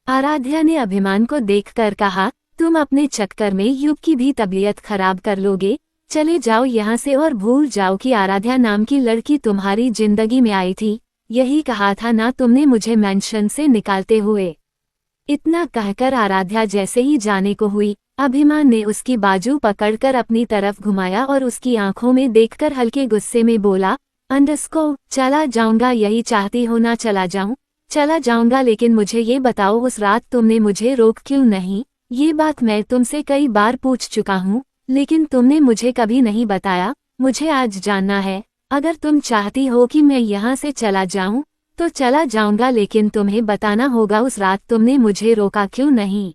आराध्या ने अभिमान को देखकर कहा, तुम अपने चक्कर में युग की भी तबीयत खराब कर लोगे, चले जाओ यहाँ से और भूल जाओ कि आराध्या नाम की लड़की तुम्हारी जिंदगी में आई थी। यही कहा था ना तुमने मुझे मेंशन से निकालते हुए। इतना कहकर आराध्या जैसे ही जाने को हुई, अभिमान ने उसकी बाजू पकड़कर अपनी तरफ घुमाया और उसकी आंखों में देखकर हल्के गुस्से में बोला, चला जाऊंगा, यही चाहती हो ना? चला जाऊं? चला जाऊंगा, लेकिन मुझे ये बताओ उस रात तुमने मुझे रोक क्यों नहीं? ये बात मैं तुमसे कई बार पूछ चुका हूँ, लेकिन तुमने मुझे कभी नहीं बताया। मुझे आज जानना है, अगर तुम चाहती हो कि मैं यहाँ से चला जाऊं, तो चला जाऊंगा, लेकिन तुम्हें बताना होगा उस रात तुमने मुझे रोका क्यों नहीं।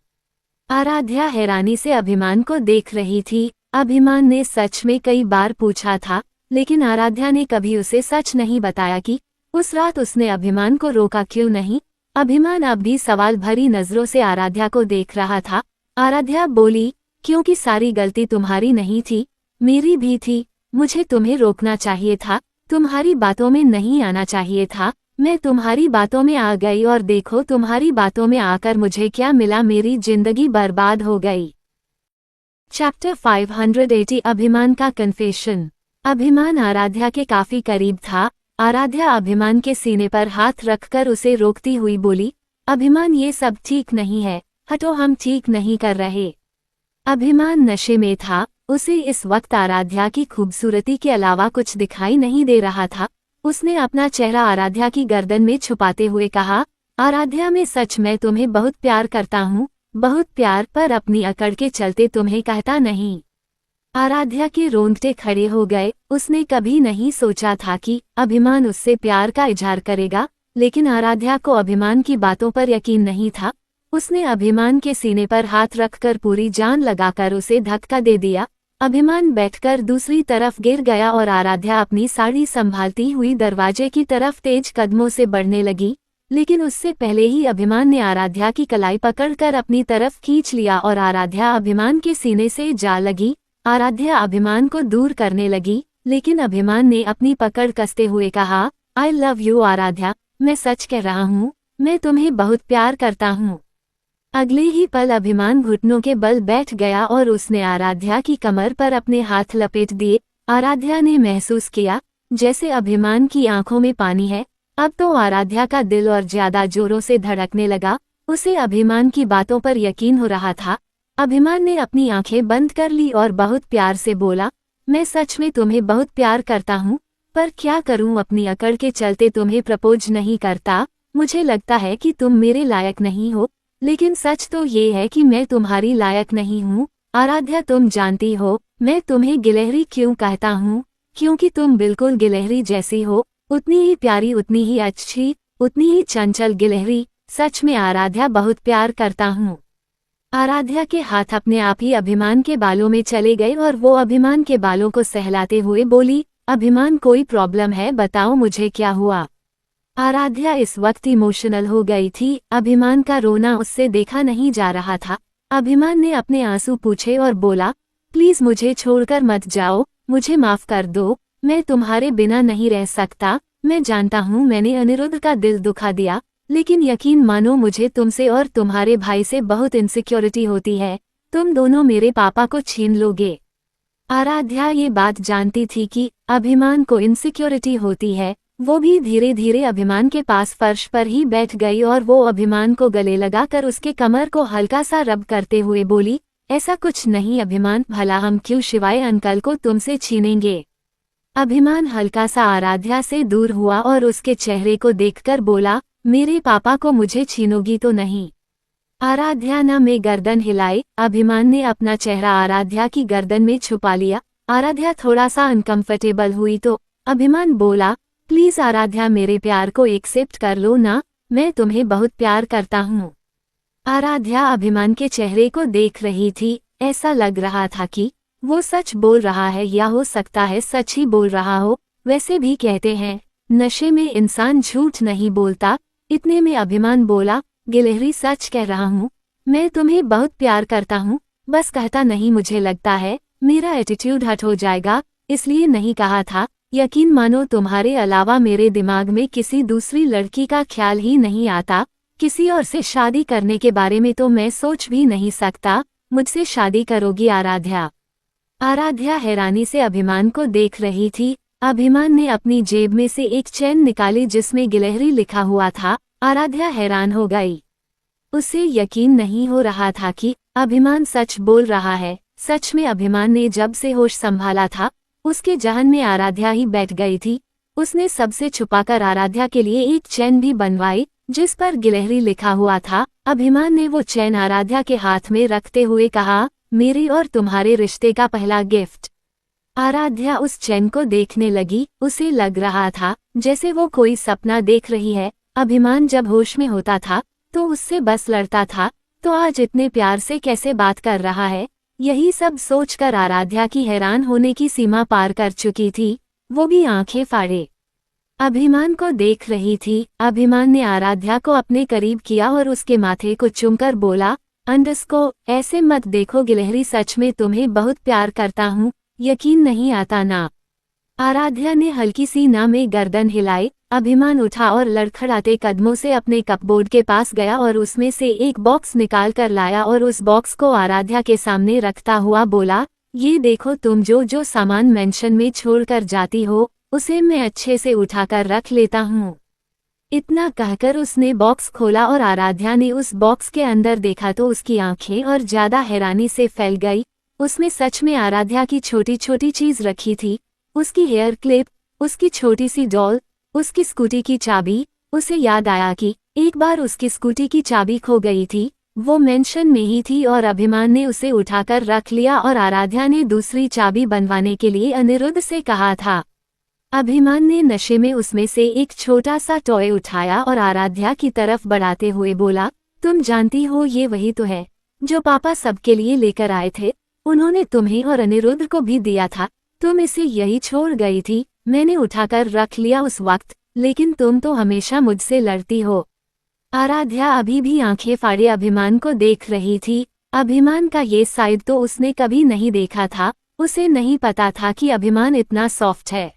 आराध्या हैरानी से अभिमान को देख रही थी। अभिमान ने सच में कई बार पूछा था, लेकिन आराध्या ने कभी उसे सच नहीं बताया कि उस रात उसने अभिमान को रोका क्यों नहीं। अभिमान अब भी सवाल भरी नजरों से आराध्या को देख रहा था। आराध्या बोली, क्योंकि सारी गलती तुम्हारी नहीं थी, मेरी भी थी। मुझे तुम्हें रोकना चाहिए था, तुम्हारी बातों में नहीं आना चाहिए था। मैं तुम्हारी बातों में आ गई और देखो तुम्हारी बातों में आकर मुझे क्या मिला, मेरी जिंदगी बर्बाद हो गई। चैप्टर 580 अभिमान का कन्फेशन। अभिमान आराध्या के काफी करीब था। आराध्या अभिमान के सीने पर हाथ रखकर उसे रोकती हुई बोली, अभिमान ये सब ठीक नहीं है, हटो, हम ठीक नहीं कर रहे। अभिमान नशे में था, उसे इस वक्त आराध्या की खूबसूरती के अलावा कुछ दिखाई नहीं दे रहा था। उसने अपना चेहरा आराध्या की गर्दन में छुपाते हुए कहा, आराध्या मैं सच में तुम्हें बहुत प्यार करता हूँ, बहुत प्यार, पर अपनी अकड़ के चलते तुम्हें कहता नहीं। आराध्या के रोंगटे खड़े हो गए। उसने कभी नहीं सोचा था कि अभिमान उससे प्यार का इजहार करेगा, लेकिन आराध्या को अभिमान की बातों पर यकीन नहीं था। उसने अभिमान के सीने पर हाथ रखकर पूरी जान लगाकर उसे धक्का दे दिया। अभिमान बैठकर दूसरी तरफ गिर गया और आराध्या अपनी साड़ी संभालती हुई दरवाजे की तरफ तेज कदमों से बढ़ने लगी, लेकिन उससे पहले ही अभिमान ने आराध्या की कलाई पकड़कर अपनी तरफ खींच लिया और आराध्या अभिमान के सीने से जा लगी। आराध्या अभिमान को दूर करने लगी, लेकिन अभिमान ने अपनी पकड़ कसते हुए कहा, आई लव यू आराध्या, मैं सच कह रहा हूँ, मैं तुम्हें बहुत प्यार करता हूँ। अगले ही पल अभिमान घुटनों के बल बैठ गया और उसने आराध्या की कमर पर अपने हाथ लपेट दिए। आराध्या ने महसूस किया जैसे अभिमान की आंखों में पानी है। अब तो आराध्या का दिल और ज्यादा जोरों से धड़कने लगा। उसे अभिमान की बातों पर यकीन हो रहा था। अभिमान ने अपनी आंखें बंद कर ली और बहुत प्यार से बोला, मैं सच में तुम्हें बहुत प्यार करता हूँ, पर क्या करूँ, अपनी अकड़ के चलते तुम्हें प्रपोज नहीं करता। मुझे लगता है कि तुम मेरे लायक नहीं हो, लेकिन सच तो ये है कि मैं तुम्हारी लायक नहीं हूँ। आराध्या, तुम जानती हो मैं तुम्हें गिलहरी क्यों कहता हूँ? क्योंकि तुम बिल्कुल गिलहरी जैसी हो, उतनी ही प्यारी, उतनी ही अच्छी, उतनी ही चंचल गिलहरी। सच में आराध्या, बहुत प्यार करता हूँ। आराध्या के हाथ अपने आप ही अभिमान के बालों में चले गए और वो अभिमान के बालों को सहलाते हुए बोली, अभिमान कोई प्रॉब्लम है, बताओ मुझे क्या हुआ। आराध्या इस वक्त इमोशनल हो गई थी। अभिमान का रोना उससे देखा नहीं जा रहा था। अभिमान ने अपने आंसू पूछे और बोला, प्लीज मुझे छोड़कर मत जाओ, मुझे माफ कर दो, मैं तुम्हारे बिना नहीं रह सकता। मैं जानता हूँ मैंने अनिरुद्ध का दिल दुखा दिया, लेकिन यकीन मानो मुझे तुमसे और तुम्हारे भाई से बहुत इनसिक्योरिटी होती है। तुम दोनों मेरे पापा को छीन लोगे। आराध्या ये बात जानती थी कि अभिमान को इनसिक्योरिटी होती है। वो भी धीरे धीरे अभिमान के पास फर्श पर ही बैठ गई और वो अभिमान को गले लगाकर उसके कमर को हल्का सा रब करते हुए बोली, ऐसा कुछ नहीं अभिमान, भला हम क्यों शिवाय अंकल को तुमसे छीनेंगे। अभिमान हल्का सा आराध्या से दूर हुआ और उसके चेहरे को देखकर बोला, मेरे पापा को मुझे छीनोगी तो नहीं। आराध्या न में गर्दन हिलाई। अभिमान ने अपना चेहरा आराध्या की गर्दन में छुपा लिया। आराध्या थोड़ा सा अनकंफर्टेबल हुई तो अभिमान बोला, प्लीज आराध्या, मेरे प्यार को एक्सेप्ट कर लो ना, मैं तुम्हें बहुत प्यार करता हूँ। आराध्या अभिमान के चेहरे को देख रही थी। ऐसा लग रहा था कि वो सच बोल रहा है, या हो सकता है सच ही बोल रहा हो। वैसे भी कहते हैं नशे में इंसान झूठ नहीं बोलता। इतने में अभिमान बोला, गिलहरी, सच कह रहा हूँ, मैं तुम्हें बहुत प्यार करता हूँ, बस कहता नहीं। मुझे लगता है मेरा एटीट्यूड हट हो जाएगा, इसलिए नहीं कहा था। यकीन मानो तुम्हारे अलावा मेरे दिमाग में किसी दूसरी लड़की का ख्याल ही नहीं आता। किसी और से शादी करने के बारे में तो मैं सोच भी नहीं सकता। मुझसे शादी करोगी आराध्या? आराध्या हैरानी से अभिमान को देख रही थी। अभिमान ने अपनी जेब में से एक चेन निकाली जिसमें गिलहरी लिखा हुआ था। आराध्या हैरान हो गई। उसे यकीन नहीं हो रहा था कि अभिमान सच बोल रहा है। सच में अभिमान ने जब से होश संभाला था, उसके जहन में आराध्या ही बैठ गई थी। उसने सबसे छुपाकर आराध्या के लिए एक चैन भी बनवाई जिस पर गिलहरी लिखा हुआ था। अभिमान ने वो चैन आराध्या के हाथ में रखते हुए कहा, मेरे और तुम्हारे रिश्ते का पहला गिफ्ट। आराध्या उस चैन को देखने लगी। उसे लग रहा था जैसे वो कोई सपना देख रही है। अभिमान जब होश में होता था तो उससे बस लड़ता था, तो आज इतने प्यार से कैसे बात कर रहा है। यही सब सोचकर आराध्या की हैरान होने की सीमा पार कर चुकी थी। वो भी आंखें फाड़े अभिमान को देख रही थी। अभिमान ने आराध्या को अपने करीब किया और उसके माथे को चूमकर बोला, अंडस्को, ऐसे मत देखो गिलहरी, सच में तुम्हें बहुत प्यार करता हूँ, यकीन नहीं आता ना। आराध्या ने हल्की सी ना में गर्दन हिलाई। अभिमान उठा और लड़खड़ाते कदमों से अपने कपबोर्ड के पास गया और उसमें से एक बॉक्स निकाल कर लाया और उस बॉक्स को आराध्या के सामने रखता हुआ बोला, ये देखो, तुम जो सामान मेंशन में छोड़कर जाती हो उसे मैं अच्छे से उठाकर रख लेता हूँ। इतना कहकर उसने बॉक्स खोला और आराध्या ने उस बॉक्स के अंदर देखा तो उसकी आंखें और ज्यादा हैरानी से फैल गई। उसमें सच में आराध्या की छोटी छोटी चीज रखी थी। उसकी हेयर क्लिप, उसकी छोटी सी डॉल, उसकी स्कूटी की चाबी। उसे याद आया कि एक बार उसकी स्कूटी की चाबी खो गई थी, वो मेंशन में ही थी और अभिमान ने उसे उठाकर रख लिया और आराध्या ने दूसरी चाबी बनवाने के लिए अनिरुद्ध से कहा था। अभिमान ने नशे में उसमें से एक छोटा सा टॉय उठाया और आराध्या की तरफ बढ़ाते हुए बोला, तुम जानती हो ये वही तो है जो पापा सबके लिए लेकर आए थे। उन्होंने तुम्हें और अनिरुद्ध को भी दिया था। तुम इसे यही छोड़ गई थी, मैंने उठाकर रख लिया उस वक्त, लेकिन तुम तो हमेशा मुझसे लड़ती हो। आराध्या अभी भी आंखें फाड़े अभिमान को देख रही थी। अभिमान का ये साइड तो उसने कभी नहीं देखा था। उसे नहीं पता था कि अभिमान इतना सॉफ्ट है।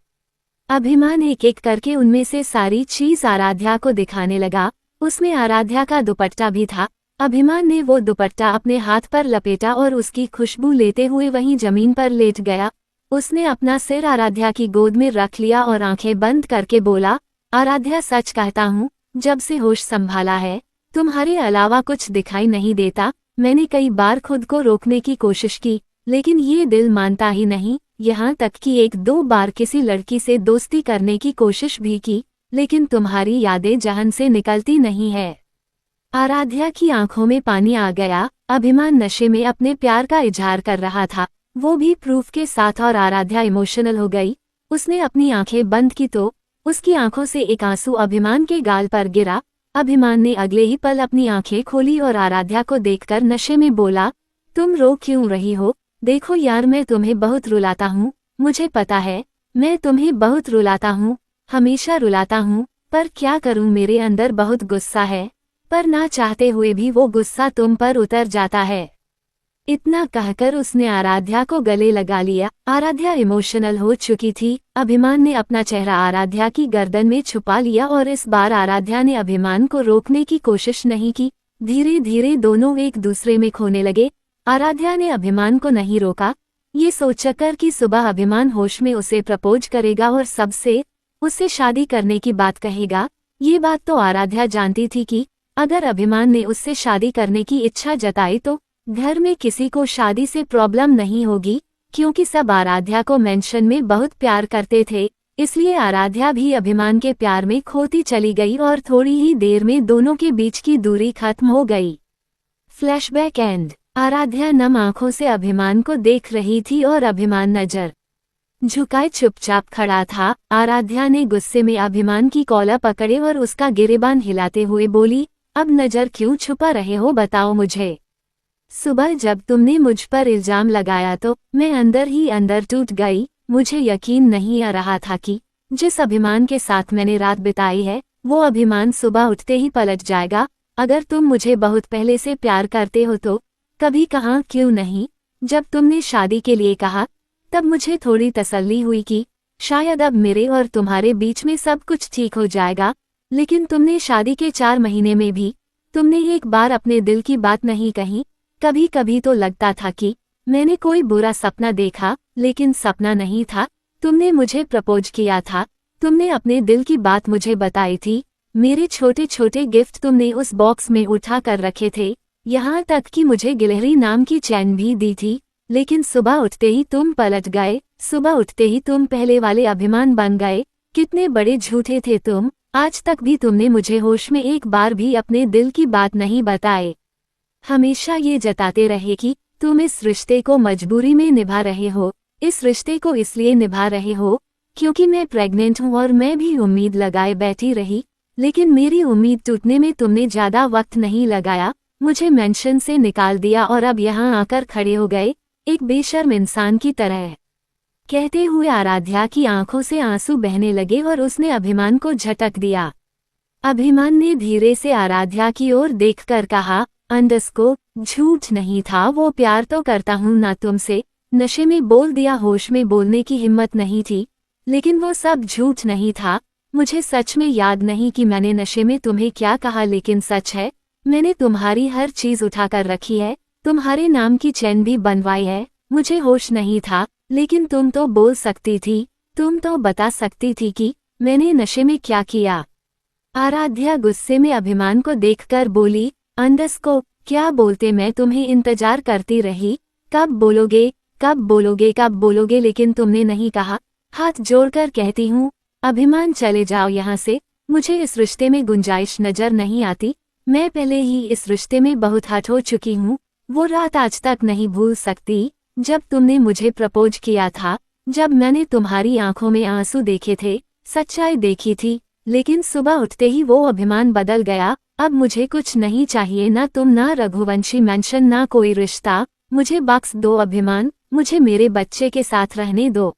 अभिमान एक एक करके उनमें से सारी चीज आराध्या को दिखाने लगा। उसमें आराध्या का दुपट्टा भी था। अभिमान ने वो दुपट्टा अपने हाथ पर लपेटा और उसकी खुशबू लेते हुए वहीं जमीन पर लेट गया। उसने अपना सिर आराध्या की गोद में रख लिया और आंखें बंद करके बोला, आराध्या, सच कहता हूँ, जब से होश संभाला है तुम्हारे अलावा कुछ दिखाई नहीं देता। मैंने कई बार खुद को रोकने की कोशिश की, लेकिन ये दिल मानता ही नहीं। यहाँ तक कि एक दो बार किसी लड़की से दोस्ती करने की कोशिश भी की, लेकिन तुम्हारी यादें जहन से निकलती नहीं है। आराध्या की आंखों में पानी आ गया। अभिमान नशे में अपने प्यार का इजहार कर रहा था, वो भी प्रूफ के साथ, और आराध्या इमोशनल हो गई। उसने अपनी आंखें बंद की तो उसकी आंखों से एक आंसू अभिमान के गाल पर गिरा। अभिमान ने अगले ही पल अपनी आंखें खोली और आराध्या को देखकर नशे में बोला, तुम रो क्यों रही हो? देखो यार, मैं तुम्हें बहुत रुलाता हूँ, मुझे पता है मैं तुम्हें बहुत रुलाता हूँ, हमेशा रुलाता हूँ, पर क्या करूँ, मेरे अंदर बहुत गुस्सा है, पर ना चाहते हुए भी वो गुस्सा तुम पर उतर जाता है। इतना कहकर उसने आराध्या को गले लगा लिया। आराध्या इमोशनल हो चुकी थी। अभिमान ने अपना चेहरा आराध्या की गर्दन में छुपा लिया और इस बार आराध्या ने अभिमान को रोकने की कोशिश नहीं की। धीरे धीरे दोनों एक दूसरे में खोने लगे। आराध्या ने अभिमान को नहीं रोका, ये सोचकर कि सुबह अभिमान होश में उसे प्रपोज करेगा और सबसे उससे शादी करने की बात कहेगा। ये बात तो आराध्या जानती थी कि अगर अभिमान ने उससे शादी करने की इच्छा जताई तो घर में किसी को शादी से प्रॉब्लम नहीं होगी, क्योंकि सब आराध्या को मेंशन में बहुत प्यार करते थे। इसलिए आराध्या भी अभिमान के प्यार में खोती चली गई और थोड़ी ही देर में दोनों के बीच की दूरी खत्म हो गई। Flashback and. आराध्या नम आंखों से अभिमान को देख रही थी और अभिमान नजर झुकाए चुपचाप खड़ा था। आराध्या ने गुस्से में अभिमान की कॉलर पकड़े और उसका गिरेबान हिलाते हुए बोली, अब नजर क्यों छुपा रहे हो, बताओ मुझे। सुबह जब तुमने मुझ पर इल्जाम लगाया तो मैं अंदर ही अंदर टूट गई। मुझे यकीन नहीं आ रहा था कि जिस अभिमान के साथ मैंने रात बिताई है वो अभिमान सुबह उठते ही पलट जाएगा। अगर तुम मुझे बहुत पहले से प्यार करते हो तो कभी कहा क्यों नहीं? जब तुमने शादी के लिए कहा तब मुझे थोड़ी तसल्ली हुई कि शायद अब मेरे और तुम्हारे बीच में सब कुछ ठीक हो जाएगा। लेकिन तुमने शादी के 4 महीने में भी तुमने एक बार अपने दिल की बात नहीं कही। कभी कभी तो लगता था कि मैंने कोई बुरा सपना देखा, लेकिन सपना नहीं था। तुमने मुझे प्रपोज किया था, तुमने अपने दिल की बात मुझे बताई थी। मेरे छोटे छोटे गिफ्ट तुमने उस बॉक्स में उठा कर रखे थे, यहाँ तक कि मुझे गिलहरी नाम की चैन भी दी थी। लेकिन सुबह उठते ही तुम पलट गए, सुबह उठते ही तुम पहले वाले अभिमान बन गए। कितने बड़े झूठे थे तुम। आज तक भी तुमने मुझे होश में एक बार भी अपने दिल की बात नहीं बताए। हमेशा ये जताते रहे कि तुम इस रिश्ते को मजबूरी में निभा रहे हो, इस रिश्ते को इसलिए निभा रहे हो क्योंकि मैं प्रेग्नेंट हूँ और मैं भी उम्मीद लगाए बैठी रही, लेकिन मेरी उम्मीद टूटने में तुमने ज्यादा वक्त नहीं लगाया, मुझे मेंशन से निकाल दिया और अब यहाँ आकर खड़े हो गए एक बेशर्म इंसान की तरह। कहते हुए आराध्या की आंखों से आंसू बहने लगे और उसने अभिमान को झटक दिया। अभिमान ने धीरे से आराध्या की ओर देखकर कहा, अंडस्को, झूठ नहीं था, वो प्यार तो करता हूँ ना तुमसे, नशे में बोल दिया, होश में बोलने की हिम्मत नहीं थी, लेकिन वो सब झूठ नहीं था। मुझे सच में याद नहीं कि मैंने नशे में तुम्हें क्या कहा, लेकिन सच है मैंने तुम्हारी हर चीज उठाकर रखी है, तुम्हारे नाम की चैन भी बनवाई है। मुझे होश नहीं था, लेकिन तुम तो बोल सकती थी, तुम तो बता सकती थी कि मैंने नशे में क्या किया। आराध्या गुस्से में अभिमान को देखकर बोली, अंडस्को, क्या बोलते, मैं तुम्हें इंतजार करती रही, कब बोलोगे कब बोलोगे कब बोलोगे, लेकिन तुमने नहीं कहा। हाथ जोड़कर कहती हूँ अभिमान, चले जाओ यहाँ से, मुझे इस रिश्ते में गुंजाइश नजर नहीं आती। मैं पहले ही इस रिश्ते में बहुत हट हो चुकी हूँ। वो रात आज तक नहीं भूल सकती जब तुमने मुझे प्रपोज किया था, जब मैंने तुम्हारी आंखों में आंसू देखे थे, सच्चाई देखी थी, लेकिन सुबह उठते ही वो अभिमान बदल गया। अब मुझे कुछ नहीं चाहिए, ना तुम ना रघुवंशी मेंशन, ना कोई रिश्ता, मुझे बख्श दो अभिमान, मुझे मेरे बच्चे के साथ रहने दो।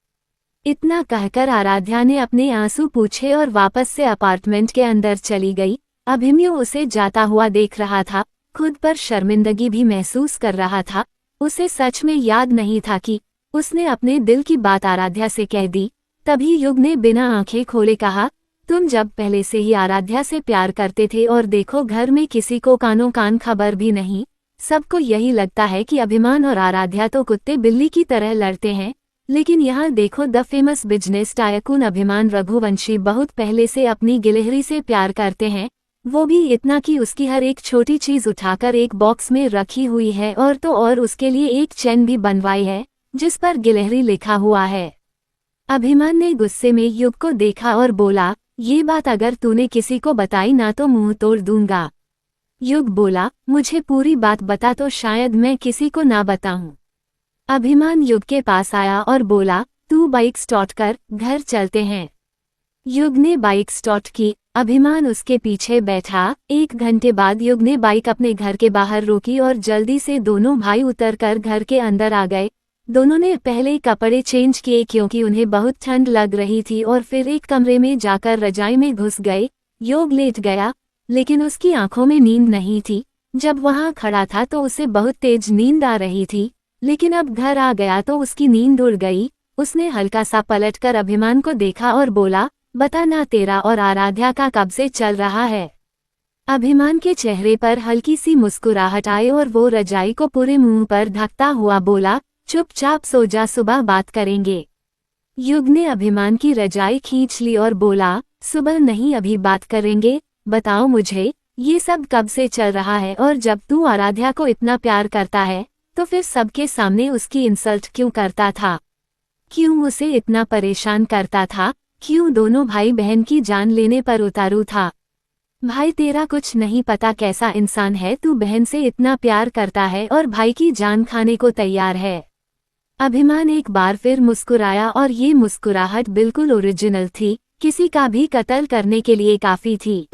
इतना कहकर आराध्या ने अपने आंसू पूछे और वापस से अपार्टमेंट के अंदर चली गई। अभिमन्यु उसे जाता हुआ देख रहा था, खुद पर शर्मिंदगी भी महसूस कर रहा था। उसे सच में याद नहीं था कि उसने अपने दिल की बात आराध्या से कह दी। तभी युग ने बिना आंखें खोले कहा, तुम जब पहले से ही आराध्या से प्यार करते थे और देखो घर में किसी को कानों कान खबर भी नहीं, सबको यही लगता है कि अभिमान और आराध्या तो कुत्ते बिल्ली की तरह लड़ते हैं, लेकिन यहाँ देखो द फेमस बिजनेस टायकून अभिमान रघुवंशी बहुत पहले से अपनी गिलहरी से प्यार करते हैं, वो भी इतना कि उसकी हर एक छोटी चीज उठाकर एक बॉक्स में रखी हुई है, और तो और उसके लिए एक चैन भी बनवाई है जिस पर गिलहरी लिखा हुआ है। अभिमान ने गुस्से में युग को देखा और बोला, ये बात अगर तूने किसी को बताई ना तो मुंह तोड़ दूंगा। युग बोला, मुझे पूरी बात बता तो शायद मैं किसी को ना बताऊं। अभिमान युग के पास आया और बोला, तू बाइक स्टार्ट कर, घर चलते हैं। युग ने बाइक स्टार्ट की, अभिमान उसके पीछे बैठा। 1 घंटे बाद युग ने बाइक अपने घर के बाहर रोकी और जल्दी से दोनों भाई उतरकर घर के अंदर आ गए। दोनों ने पहले कपड़े चेंज किए क्योंकि उन्हें बहुत ठंड लग रही थी, और फिर एक कमरे में जाकर रजाई में घुस गए। युग लेट गया, लेकिन उसकी आंखों में नींद नहीं थी। जब वहां खड़ा था तो उसे बहुत तेज नींद आ रही थी, लेकिन अब घर आ गया तो उसकी नींद उड़ गई। उसने हल्का सा पलटकर अभिमान को देखा और बोला, बता ना, तेरा और आराध्या का कब से चल रहा है। अभिमान के चेहरे पर हल्की सी मुस्कुराहट आई और वो रजाई को पूरे मुंह पर ढकता हुआ बोला, चुपचाप सो जा, सुबह बात करेंगे। युग ने अभिमान की रजाई खींच ली और बोला, सुबह नहीं, अभी बात करेंगे। बताओ मुझे, ये सब कब से चल रहा है, और जब तू आराध्या को इतना प्यार करता है तो फिर सबके सामने उसकी इंसल्ट क्यों करता था? क्यों उसे इतना परेशान करता था? क्यों दोनों भाई बहन की जान लेने पर उतारू था? भाई तेरा कुछ नहीं पता कैसा इंसान है, तू बहन से इतना प्यार करता है और भाई की जान खाने को तैयार है। अभिमान एक बार फिर मुस्कुराया और ये मुस्कुराहट बिल्कुल ओरिजिनल थी, किसी का भी कत्ल करने के लिए काफी थी।